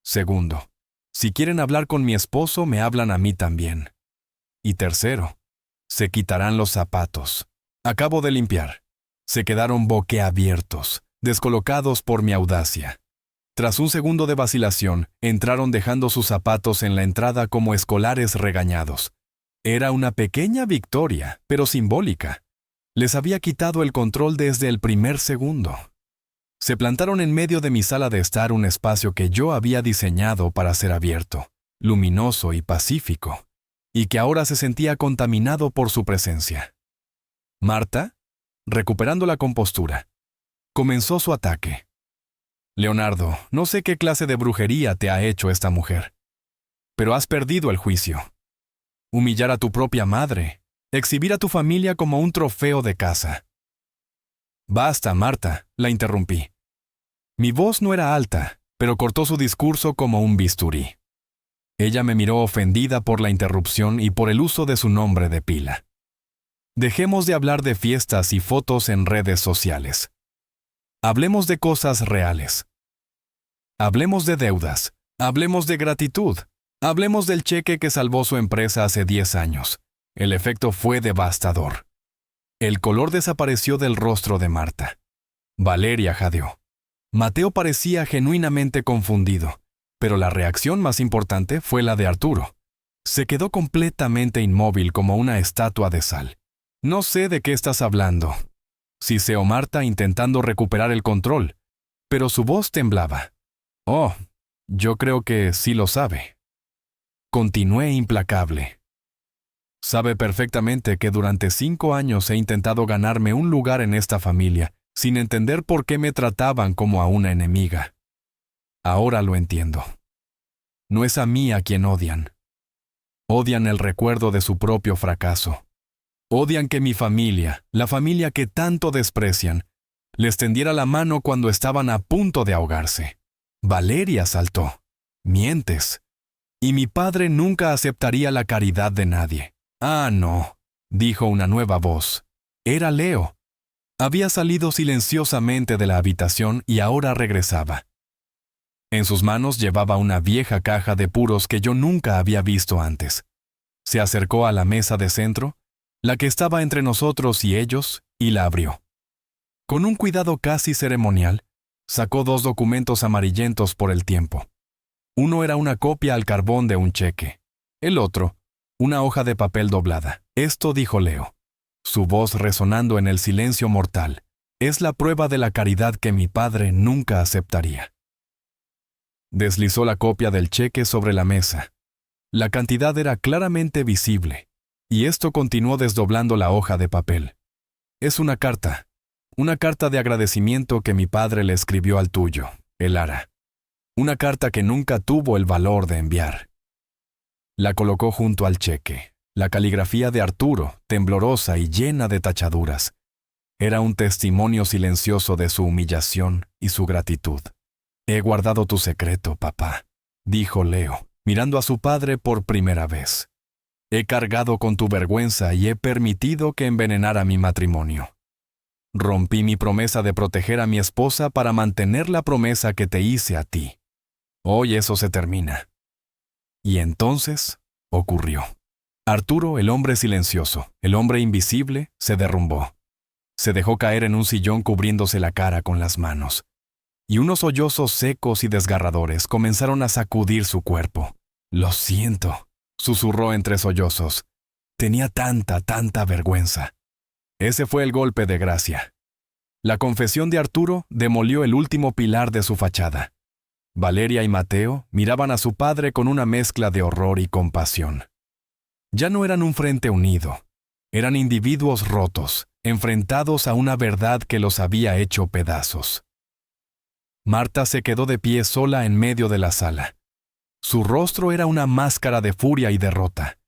Segundo: «Si quieren hablar con mi esposo, me hablan a mí también». Y tercero: «Se quitarán los zapatos. Acabo de limpiar». Se quedaron boquiabiertos, descolocados por mi audacia. Tras un segundo de vacilación, entraron dejando sus zapatos en la entrada como escolares regañados. Era una pequeña victoria, pero simbólica. Les había quitado el control desde el primer segundo. Se plantaron en medio de mi sala de estar, un espacio que yo había diseñado para ser abierto, luminoso y pacífico, y que ahora se sentía contaminado por su presencia. Marta, recuperando la compostura, comenzó su ataque. «Leonardo, no sé qué clase de brujería te ha hecho esta mujer, pero has perdido el juicio. Humillar a tu propia madre, exhibir a tu familia como un trofeo de caza». «Basta, Marta», la interrumpí. Mi voz no era alta, pero cortó su discurso como un bisturí. Ella me miró ofendida por la interrupción y por el uso de su nombre de pila. Dejemos de hablar de fiestas y fotos en redes sociales. Hablemos de cosas reales. Hablemos de deudas. Hablemos de gratitud. Hablemos del cheque que salvó su empresa hace 10 años. El efecto fue devastador. El color desapareció del rostro de Marta. Valeria jadeó. Mateo parecía genuinamente confundido, pero la reacción más importante fue la de Arturo. Se quedó completamente inmóvil como una estatua de sal. «No sé de qué estás hablando», siseó Marta intentando recuperar el control, pero su voz temblaba. «Oh, yo creo que sí lo sabe». Continué implacable. «Sabe perfectamente que durante 5 años he intentado ganarme un lugar en esta familia, sin entender por qué me trataban como a una enemiga. Ahora lo entiendo. No es a mí a quien odian. Odian el recuerdo de su propio fracaso. Odian que mi familia, la familia que tanto desprecian, les tendiera la mano cuando estaban a punto de ahogarse». Valeria saltó. «Mientes. Y mi padre nunca aceptaría la caridad de nadie». «Ah, no», dijo una nueva voz. Era Leo. Había salido silenciosamente de la habitación y ahora regresaba. En sus manos llevaba una vieja caja de puros que yo nunca había visto antes. Se acercó a la mesa de centro, la que estaba entre nosotros y ellos, y la abrió. Con un cuidado casi ceremonial, sacó 2 documentos amarillentos por el tiempo. Uno era una copia al carbón de un cheque. El otro, una hoja de papel doblada. «Esto», dijo Leo, su voz resonando en el silencio mortal, «es la prueba de la caridad que mi padre nunca aceptaría». Deslizó la copia del cheque sobre la mesa. La cantidad era claramente visible, y esto continuó desdoblando la hoja de papel. «Es una carta de agradecimiento que mi padre le escribió al tuyo, el Ara. Una carta que nunca tuvo el valor de enviar». La colocó junto al cheque. La caligrafía de Arturo, temblorosa y llena de tachaduras, era un testimonio silencioso de su humillación y su gratitud. «He guardado tu secreto, papá», dijo Leo, mirando a su padre por primera vez. He cargado con tu vergüenza y he permitido que envenenara mi matrimonio. Rompí mi promesa de proteger a mi esposa para mantener la promesa que te hice a ti. Hoy eso se termina. Y entonces ocurrió. Arturo, el hombre silencioso, el hombre invisible, se derrumbó. Se dejó caer en un sillón cubriéndose la cara con las manos. Y unos sollozos secos y desgarradores comenzaron a sacudir su cuerpo. «Lo siento», susurró entre sollozos. Tenía tanta vergüenza. Ese fue el golpe de gracia. La confesión de Arturo demolió el último pilar de su fachada. Valeria y Mateo miraban a su padre con una mezcla de horror y compasión. Ya no eran un frente unido. Eran individuos rotos, enfrentados a una verdad que los había hecho pedazos. Marta se quedó de pie sola en medio de la sala. Su rostro era una máscara de furia y derrota.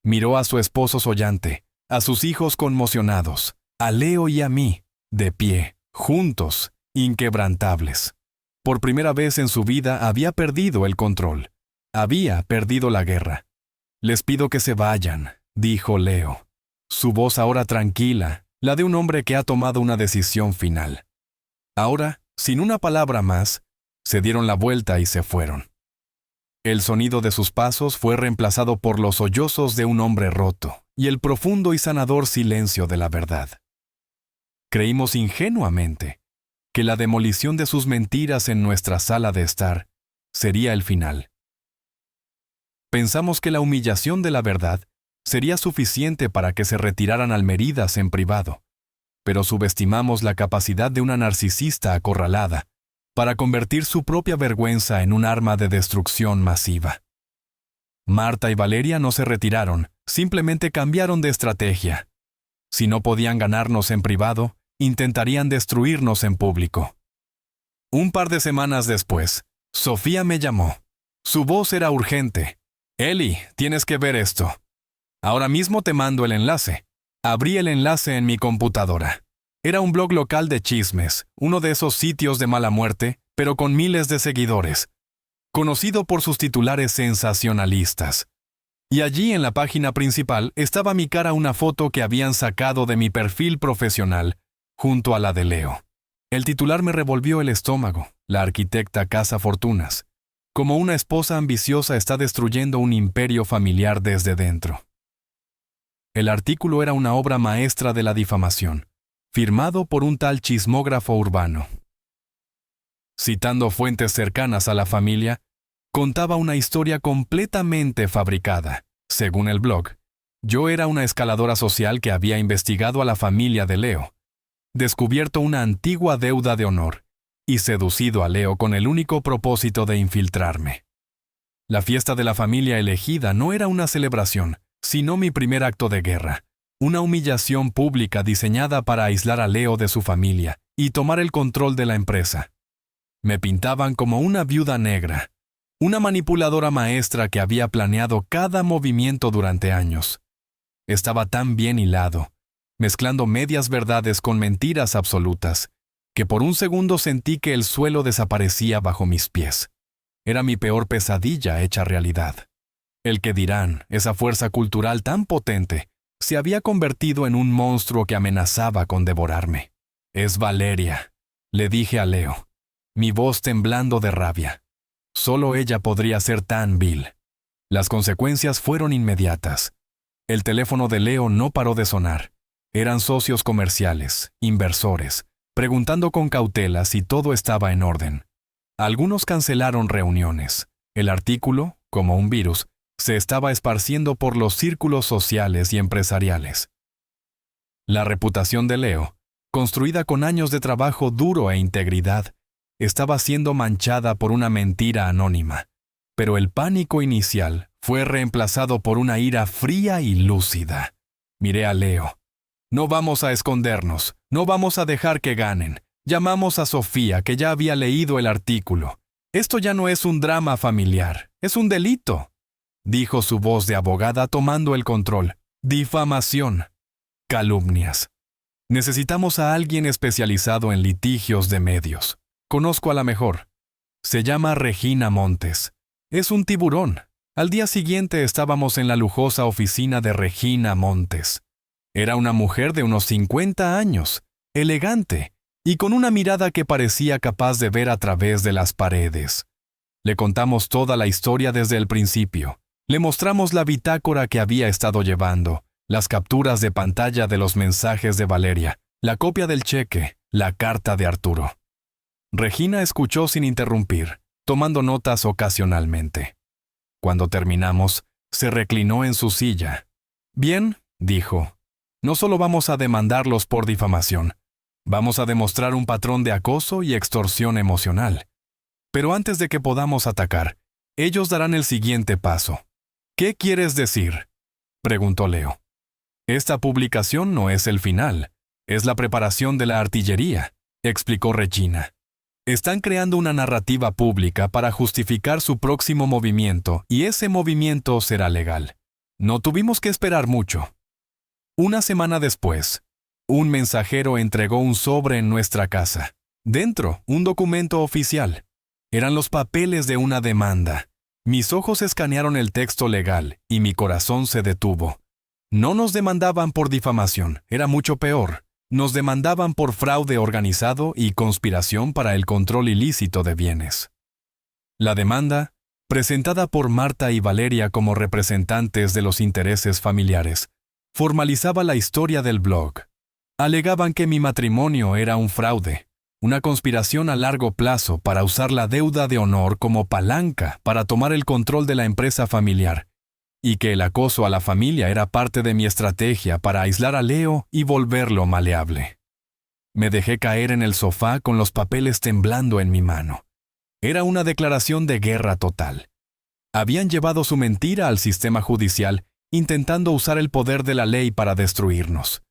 Miró a su esposo sollante, a sus hijos conmocionados, a Leo y a mí, de pie, juntos, inquebrantables. Por primera vez en su vida había perdido el control. Había perdido la guerra. «Les pido que se vayan», dijo Leo. Su voz ahora tranquila, la de un hombre que ha tomado una decisión final. Ahora, sin una palabra más, se dieron la vuelta y se fueron. El sonido de sus pasos fue reemplazado por los sollozos de un hombre roto y el profundo y sanador silencio de la verdad. Creímos ingenuamente que la demolición de sus mentiras en nuestra sala de estar sería el final. Pensamos que la humillación de la verdad sería suficiente para que se retiraran almeridas en privado, pero subestimamos la capacidad de una narcisista acorralada para convertir su propia vergüenza en un arma de destrucción masiva. Marta y Valeria no se retiraron, simplemente cambiaron de estrategia. Si no podían ganarnos en privado, intentarían destruirnos en público. Un par de semanas después, Sofía me llamó. Su voz era urgente. «Eli, tienes que ver esto. Ahora mismo te mando el enlace». Abrí el enlace en mi computadora. Era un blog local de chismes, uno de esos sitios de mala muerte, pero con miles de seguidores, conocido por sus titulares sensacionalistas. Y allí en la página principal estaba mi cara una foto que habían sacado de mi perfil profesional, junto a la de Leo. El titular me revolvió el estómago. La arquitecta caza fortunas. Como una esposa ambiciosa está destruyendo un imperio familiar desde dentro. El artículo era una obra maestra de la difamación, firmado por un tal chismógrafo urbano. Citando fuentes cercanas a la familia, contaba una historia completamente fabricada. Según el blog, yo era una escaladora social que había investigado a la familia de Leo, descubierto una antigua deuda de honor y seducido a Leo con el único propósito de infiltrarme. La fiesta de la familia elegida no era una celebración, sino mi primer acto de guerra, una humillación pública diseñada para aislar a Leo de su familia y tomar el control de la empresa. Me pintaban como una viuda negra, una manipuladora maestra que había planeado cada movimiento durante años. Estaba tan bien hilado, mezclando medias verdades con mentiras absolutas, que por un segundo sentí que el suelo desaparecía bajo mis pies. Era mi peor pesadilla hecha realidad. El que dirán, esa fuerza cultural tan potente, se había convertido en un monstruo que amenazaba con devorarme. «Es Valeria», le dije a Leo, mi voz temblando de rabia. Solo ella podría ser tan vil. Las consecuencias fueron inmediatas. El teléfono de Leo no paró de sonar. Eran socios comerciales, inversores, preguntando con cautela si todo estaba en orden. Algunos cancelaron reuniones. El artículo, como un virus, se estaba esparciendo por los círculos sociales y empresariales. La reputación de Leo, construida con años de trabajo duro e integridad, estaba siendo manchada por una mentira anónima, pero el pánico inicial fue reemplazado por una ira fría y lúcida. Miré a Leo. «No vamos a escondernos, no vamos a dejar que ganen». Llamamos a Sofía, que ya había leído el artículo. «Esto ya no es un drama familiar, es un delito», dijo su voz de abogada tomando el control. «Difamación. Calumnias. Necesitamos a alguien especializado en litigios de medios. Conozco a la mejor. Se llama Regina Montes. Es un tiburón. Al día siguiente estábamos en la lujosa oficina de Regina Montes. Era una mujer de unos 50 años, elegante, y con una mirada que parecía capaz de ver a través de las paredes. Le contamos toda la historia desde el principio. Le mostramos la bitácora que había estado llevando, las capturas de pantalla de los mensajes de Valeria, la copia del cheque, la carta de Arturo. Regina escuchó sin interrumpir, tomando notas ocasionalmente. Cuando terminamos, se reclinó en su silla. «Bien», dijo, «no solo vamos a demandarlos por difamación, vamos a demostrar un patrón de acoso y extorsión emocional. Pero antes de que podamos atacar, ellos darán el siguiente paso». «¿Qué quieres decir?», preguntó Leo. «Esta publicación no es el final, es la preparación de la artillería», explicó Regina. «Están creando una narrativa pública para justificar su próximo movimiento y ese movimiento será legal. No tuvimos que esperar mucho». Una semana después, un mensajero entregó un sobre en nuestra casa. Dentro, un documento oficial. Eran los papeles de una demanda. Mis ojos escanearon el texto legal y mi corazón se detuvo. No nos demandaban por difamación, era mucho peor. Nos demandaban por fraude organizado y conspiración para el control ilícito de bienes. La demanda, presentada por Marta y Valeria como representantes de los intereses familiares, formalizaba la historia del blog. Alegaban que mi matrimonio era un fraude, una conspiración a largo plazo para usar la deuda de honor como palanca para tomar el control de la empresa familiar, y que el acoso a la familia era parte de mi estrategia para aislar a Leo y volverlo maleable. Me dejé caer en el sofá con los papeles temblando en mi mano. Era una declaración de guerra total. Habían llevado su mentira al sistema judicial, intentando usar el poder de la ley para destruirnos.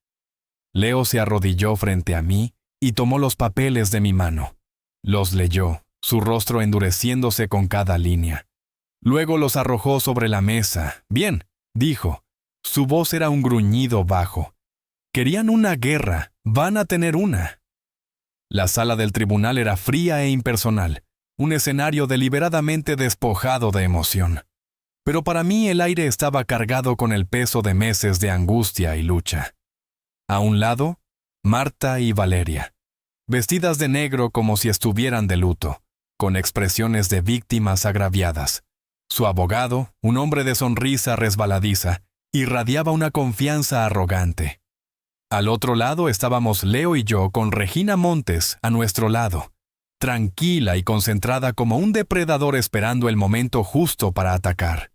Leo se arrodilló frente a mí y tomó los papeles de mi mano. Los leyó, su rostro endureciéndose con cada línea. Luego los arrojó sobre la mesa. «Bien», dijo. Su voz era un gruñido bajo. «Querían una guerra, van a tener una». La sala del tribunal era fría e impersonal, un escenario deliberadamente despojado de emoción. Pero para mí el aire estaba cargado con el peso de meses de angustia y lucha. A un lado, Marta y Valeria, vestidas de negro como si estuvieran de luto, con expresiones de víctimas agraviadas. Su abogado, un hombre de sonrisa resbaladiza, irradiaba una confianza arrogante. Al otro lado estábamos Leo y yo con Regina Montes a nuestro lado, tranquila y concentrada como un depredador esperando el momento justo para atacar.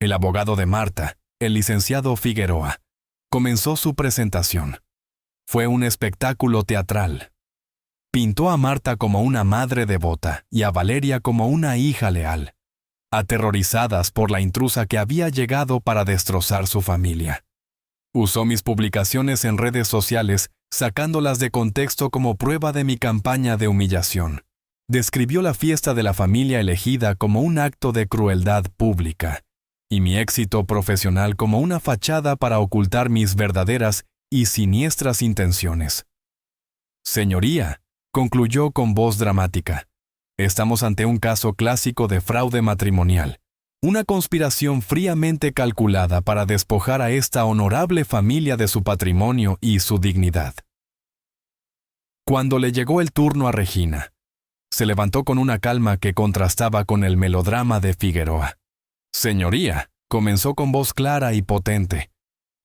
El abogado de Marta, el licenciado Figueroa, comenzó su presentación. Fue un espectáculo teatral. Pintó a Marta como una madre devota y a Valeria como una hija leal, aterrorizadas por la intrusa que había llegado para destrozar su familia. Usó mis publicaciones en redes sociales, sacándolas de contexto como prueba de mi campaña de humillación. Describió la fiesta de la familia elegida como un acto de crueldad pública, y mi éxito profesional como una fachada para ocultar mis verdaderas y siniestras intenciones. «Señoría», concluyó con voz dramática, «estamos ante un caso clásico de fraude matrimonial, una conspiración fríamente calculada para despojar a esta honorable familia de su patrimonio y su dignidad». Cuando le llegó el turno a Regina, se levantó con una calma que contrastaba con el melodrama de Figueroa. «Señoría», comenzó con voz clara y potente,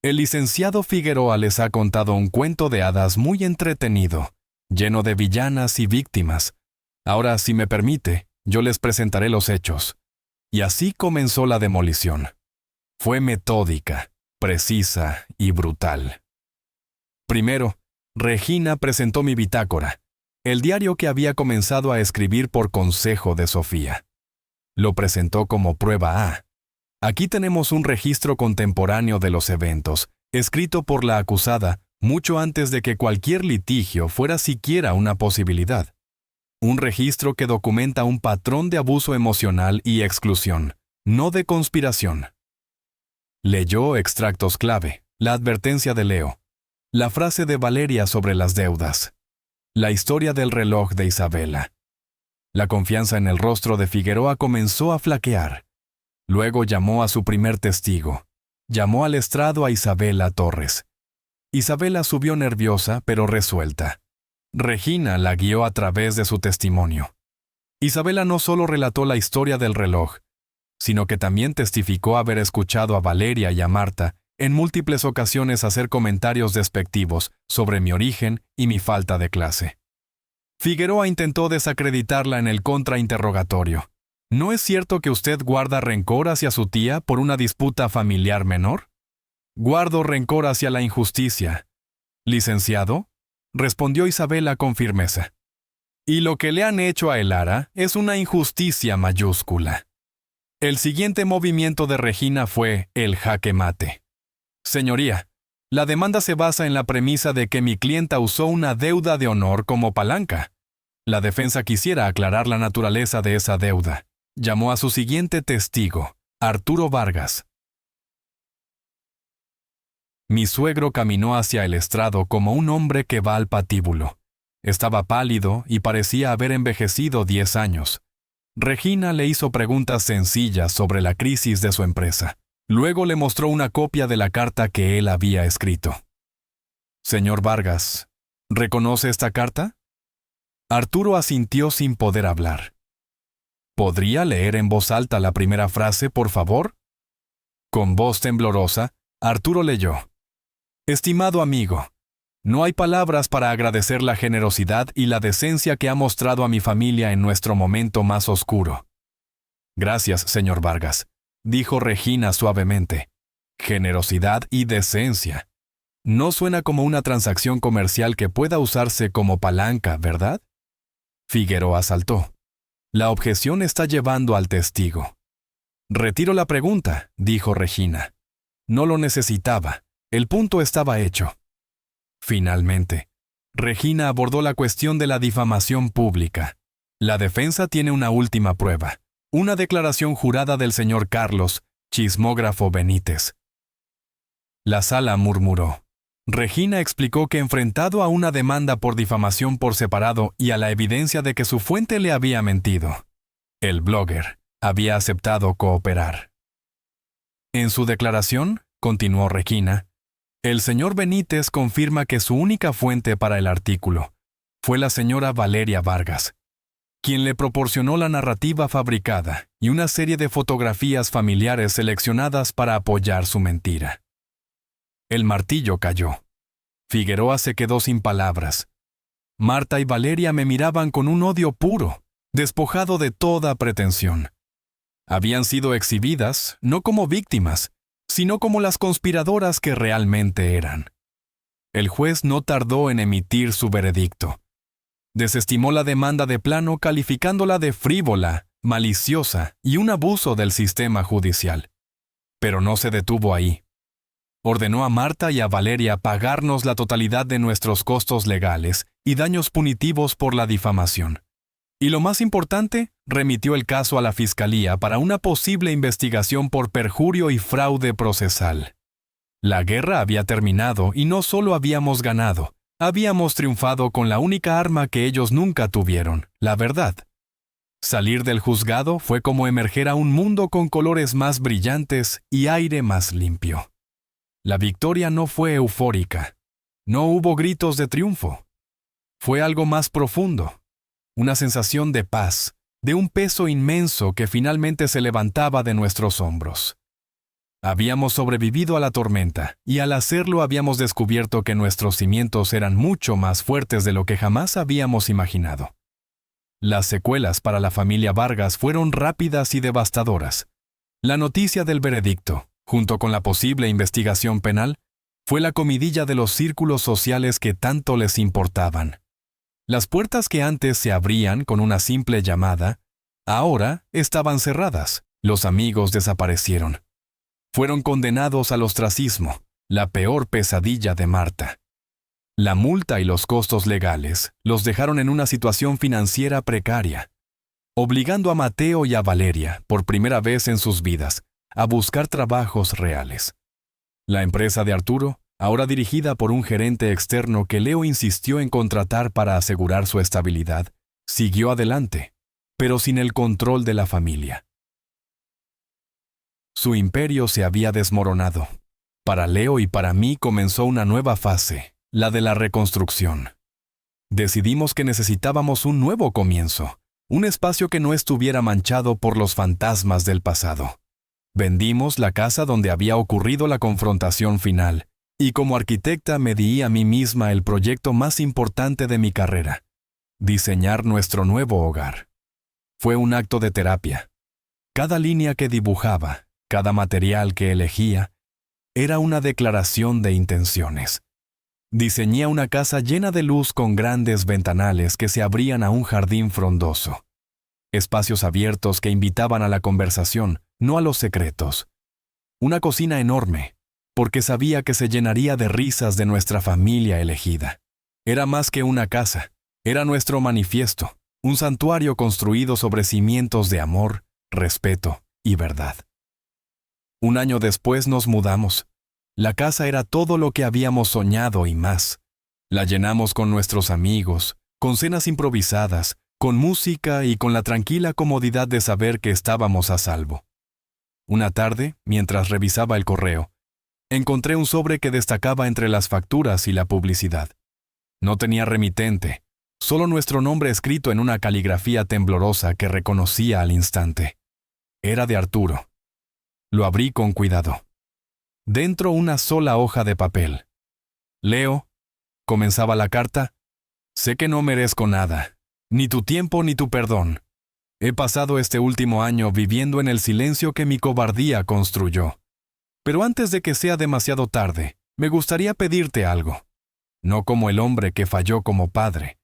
«el licenciado Figueroa les ha contado un cuento de hadas muy entretenido, lleno de villanas y víctimas. Ahora, si me permite, yo les presentaré los hechos». Y así comenzó la demolición. Fue metódica, precisa y brutal. Primero, Regina presentó mi bitácora, el diario que había comenzado a escribir por consejo de Sofía. Lo presentó como prueba A. Aquí tenemos un registro contemporáneo de los eventos, escrito por la acusada mucho antes de que cualquier litigio fuera siquiera una posibilidad. Un registro que documenta un patrón de abuso emocional y exclusión, no de conspiración. Leyó extractos clave, la advertencia de Leo, la frase de Valeria sobre las deudas, la historia del reloj de Isabela. La confianza en el rostro de Figueroa comenzó a flaquear. Luego llamó a su primer testigo. Llamó al estrado a Isabela Torres. Isabela subió nerviosa, pero resuelta. Regina la guió a través de su testimonio. Isabela no solo relató la historia del reloj, sino que también testificó haber escuchado a Valeria y a Marta en múltiples ocasiones hacer comentarios despectivos sobre mi origen y mi falta de clase. Figueroa intentó desacreditarla en el contrainterrogatorio. ¿No es cierto que usted guarda rencor hacia su tía por una disputa familiar menor? Guardo rencor hacia la injusticia. ¿Licenciado? Respondió Isabela con firmeza. Y lo que le han hecho a Elara es una injusticia mayúscula. El siguiente movimiento de Regina fue el jaque mate. Señoría, la demanda se basa en la premisa de que mi clienta usó una deuda de honor como palanca. La defensa quisiera aclarar la naturaleza de esa deuda. Llamó a su siguiente testigo, Arturo Vargas. Mi suegro caminó hacia el estrado como un hombre que va al patíbulo. Estaba pálido y parecía haber envejecido 10 años. Regina le hizo preguntas sencillas sobre la crisis de su empresa. Luego le mostró una copia de la carta que él había escrito. Señor Vargas, ¿reconoce esta carta? Arturo asintió sin poder hablar. ¿Podría leer en voz alta la primera frase, por favor? Con voz temblorosa, Arturo leyó. Estimado amigo, no hay palabras para agradecer la generosidad y la decencia que ha mostrado a mi familia en nuestro momento más oscuro. Gracias, señor Vargas, dijo Regina suavemente. Generosidad y decencia. No suena como una transacción comercial que pueda usarse como palanca, ¿verdad? Figueroa saltó. La objeción está llevando al testigo. Retiro la pregunta, dijo Regina. No lo necesitaba. El punto estaba hecho. Finalmente, Regina abordó la cuestión de la difamación pública. La defensa tiene una última prueba, una declaración jurada del señor Carlos, chismógrafo Benítez. La sala murmuró. Regina explicó que enfrentado a una demanda por difamación por separado y a la evidencia de que su fuente le había mentido, el blogger había aceptado cooperar. En su declaración, continuó Regina, el señor Benítez confirma que su única fuente para el artículo fue la señora Valeria Vargas, quien le proporcionó la narrativa fabricada y una serie de fotografías familiares seleccionadas para apoyar su mentira. El martillo cayó. Figueroa se quedó sin palabras. Marta y Valeria me miraban con un odio puro, despojado de toda pretensión. Habían sido exhibidas no como víctimas, sino como las conspiradoras que realmente eran. El juez no tardó en emitir su veredicto. Desestimó la demanda de plano calificándola de frívola, maliciosa y un abuso del sistema judicial. Pero no se detuvo ahí. Ordenó a Marta y a Valeria pagarnos la totalidad de nuestros costos legales y daños punitivos por la difamación. Y lo más importante, remitió el caso a la Fiscalía para una posible investigación por perjurio y fraude procesal. La guerra había terminado y no solo habíamos ganado, habíamos triunfado con la única arma que ellos nunca tuvieron, la verdad. Salir del juzgado fue como emerger a un mundo con colores más brillantes y aire más limpio. La victoria no fue eufórica. No hubo gritos de triunfo. Fue algo más profundo. Una sensación de paz, de un peso inmenso que finalmente se levantaba de nuestros hombros. Habíamos sobrevivido a la tormenta, y al hacerlo habíamos descubierto que nuestros cimientos eran mucho más fuertes de lo que jamás habíamos imaginado. Las secuelas para la familia Vargas fueron rápidas y devastadoras. La noticia del veredicto, junto con la posible investigación penal, fue la comidilla de los círculos sociales que tanto les importaban. Las puertas que antes se abrían con una simple llamada, ahora estaban cerradas. Los amigos desaparecieron. Fueron condenados al ostracismo, la peor pesadilla de Marta. La multa y los costos legales los dejaron en una situación financiera precaria, obligando a Mateo y a Valeria, por primera vez en sus vidas, a buscar trabajos reales. La empresa de Arturo, ahora dirigida por un gerente externo que Leo insistió en contratar para asegurar su estabilidad, siguió adelante, pero sin el control de la familia. Su imperio se había desmoronado. Para Leo y para mí comenzó una nueva fase, la de la reconstrucción. Decidimos que necesitábamos un nuevo comienzo, un espacio que no estuviera manchado por los fantasmas del pasado. Vendimos la casa donde había ocurrido la confrontación final, y como arquitecta me di a mí misma el proyecto más importante de mi carrera: diseñar nuestro nuevo hogar. Fue un acto de terapia. Cada línea que dibujaba, cada material que elegía, era una declaración de intenciones. Diseñé una casa llena de luz con grandes ventanales que se abrían a un jardín frondoso. Espacios abiertos que invitaban a la conversación, no a los secretos. Una cocina enorme, porque sabía que se llenaría de risas de nuestra familia elegida. Era más que una casa, era nuestro manifiesto, un santuario construido sobre cimientos de amor, respeto y verdad. Un año después nos mudamos. La casa era todo lo que habíamos soñado y más. La llenamos con nuestros amigos, con cenas improvisadas, con música y con la tranquila comodidad de saber que estábamos a salvo. Una tarde, mientras revisaba el correo, encontré un sobre que destacaba entre las facturas y la publicidad. No tenía remitente, solo nuestro nombre escrito en una caligrafía temblorosa que reconocía al instante. Era de Arturo. Lo abrí con cuidado. Dentro una sola hoja de papel. Leo, comenzaba la carta, sé que no merezco nada, ni tu tiempo ni tu perdón. He pasado este último año viviendo en el silencio que mi cobardía construyó. Pero antes de que sea demasiado tarde, me gustaría pedirte algo. No como el hombre que falló como padre,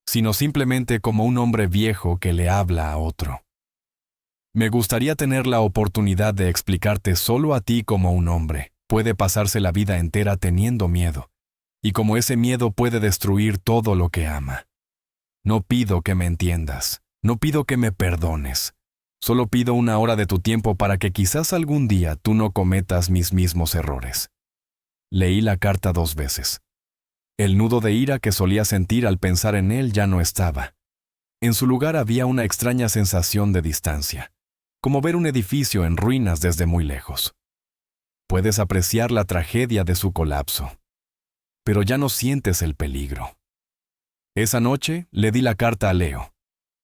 sino simplemente como un hombre viejo que le habla a otro. Me gustaría tener la oportunidad de explicarte solo a ti como un hombre puede pasarse la vida entera teniendo miedo, y como ese miedo puede destruir todo lo que ama. No pido que me entiendas, no pido que me perdones, solo pido una hora de tu tiempo para que quizás algún día tú no cometas mis mismos errores. Leí la carta 2 veces. El nudo de ira que solía sentir al pensar en él ya no estaba. En su lugar había una extraña sensación de distancia, como ver un edificio en ruinas desde muy lejos. Puedes apreciar la tragedia de su colapso, pero ya no sientes el peligro. Esa noche le di la carta a Leo.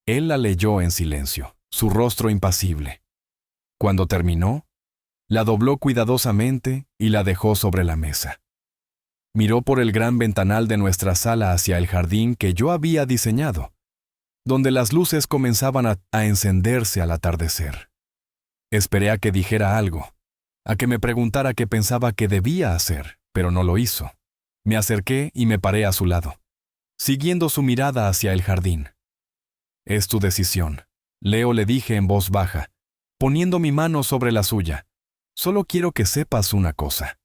Él la leyó en silencio, su rostro impasible. Cuando terminó, la dobló cuidadosamente y la dejó sobre la mesa. Miró por el gran ventanal de nuestra sala hacia el jardín que yo había diseñado, donde las luces comenzaban a encenderse al atardecer. Esperé a que dijera algo, a que me preguntara qué pensaba que debía hacer, pero no lo hizo. Me acerqué y me paré a su lado, siguiendo su mirada hacia el jardín. Es tu decisión, Leo, le dije en voz baja, poniendo mi mano sobre la suya. Solo quiero que sepas una cosa.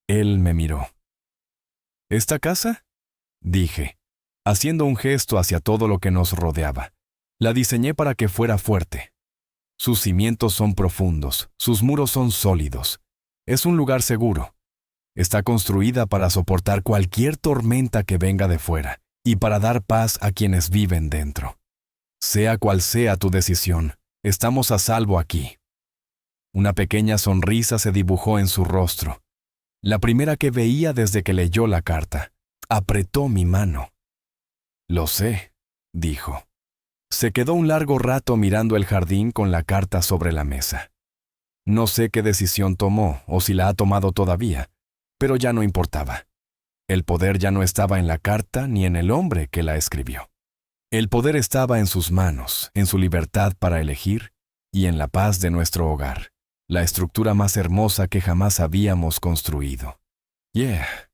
Él me miró. ¿Esta casa? Dije, haciendo un gesto hacia todo lo que nos rodeaba. La diseñé para que fuera fuerte. Sus cimientos son profundos, sus muros son sólidos. Es un lugar seguro. Está construida para soportar cualquier tormenta que venga de fuera y para dar paz a quienes viven dentro. Sea cual sea tu decisión, estamos a salvo aquí. Una pequeña sonrisa se dibujó en su rostro, la primera que veía desde que leyó la carta. Apretó mi mano. Lo sé, dijo. Se quedó un largo rato mirando el jardín con la carta sobre la mesa. No sé qué decisión tomó o si la ha tomado todavía, pero ya no importaba. El poder ya no estaba en la carta ni en el hombre que la escribió. El poder estaba en sus manos, en su libertad para elegir y en la paz de nuestro hogar, la estructura más hermosa que jamás habíamos construido. Yeah.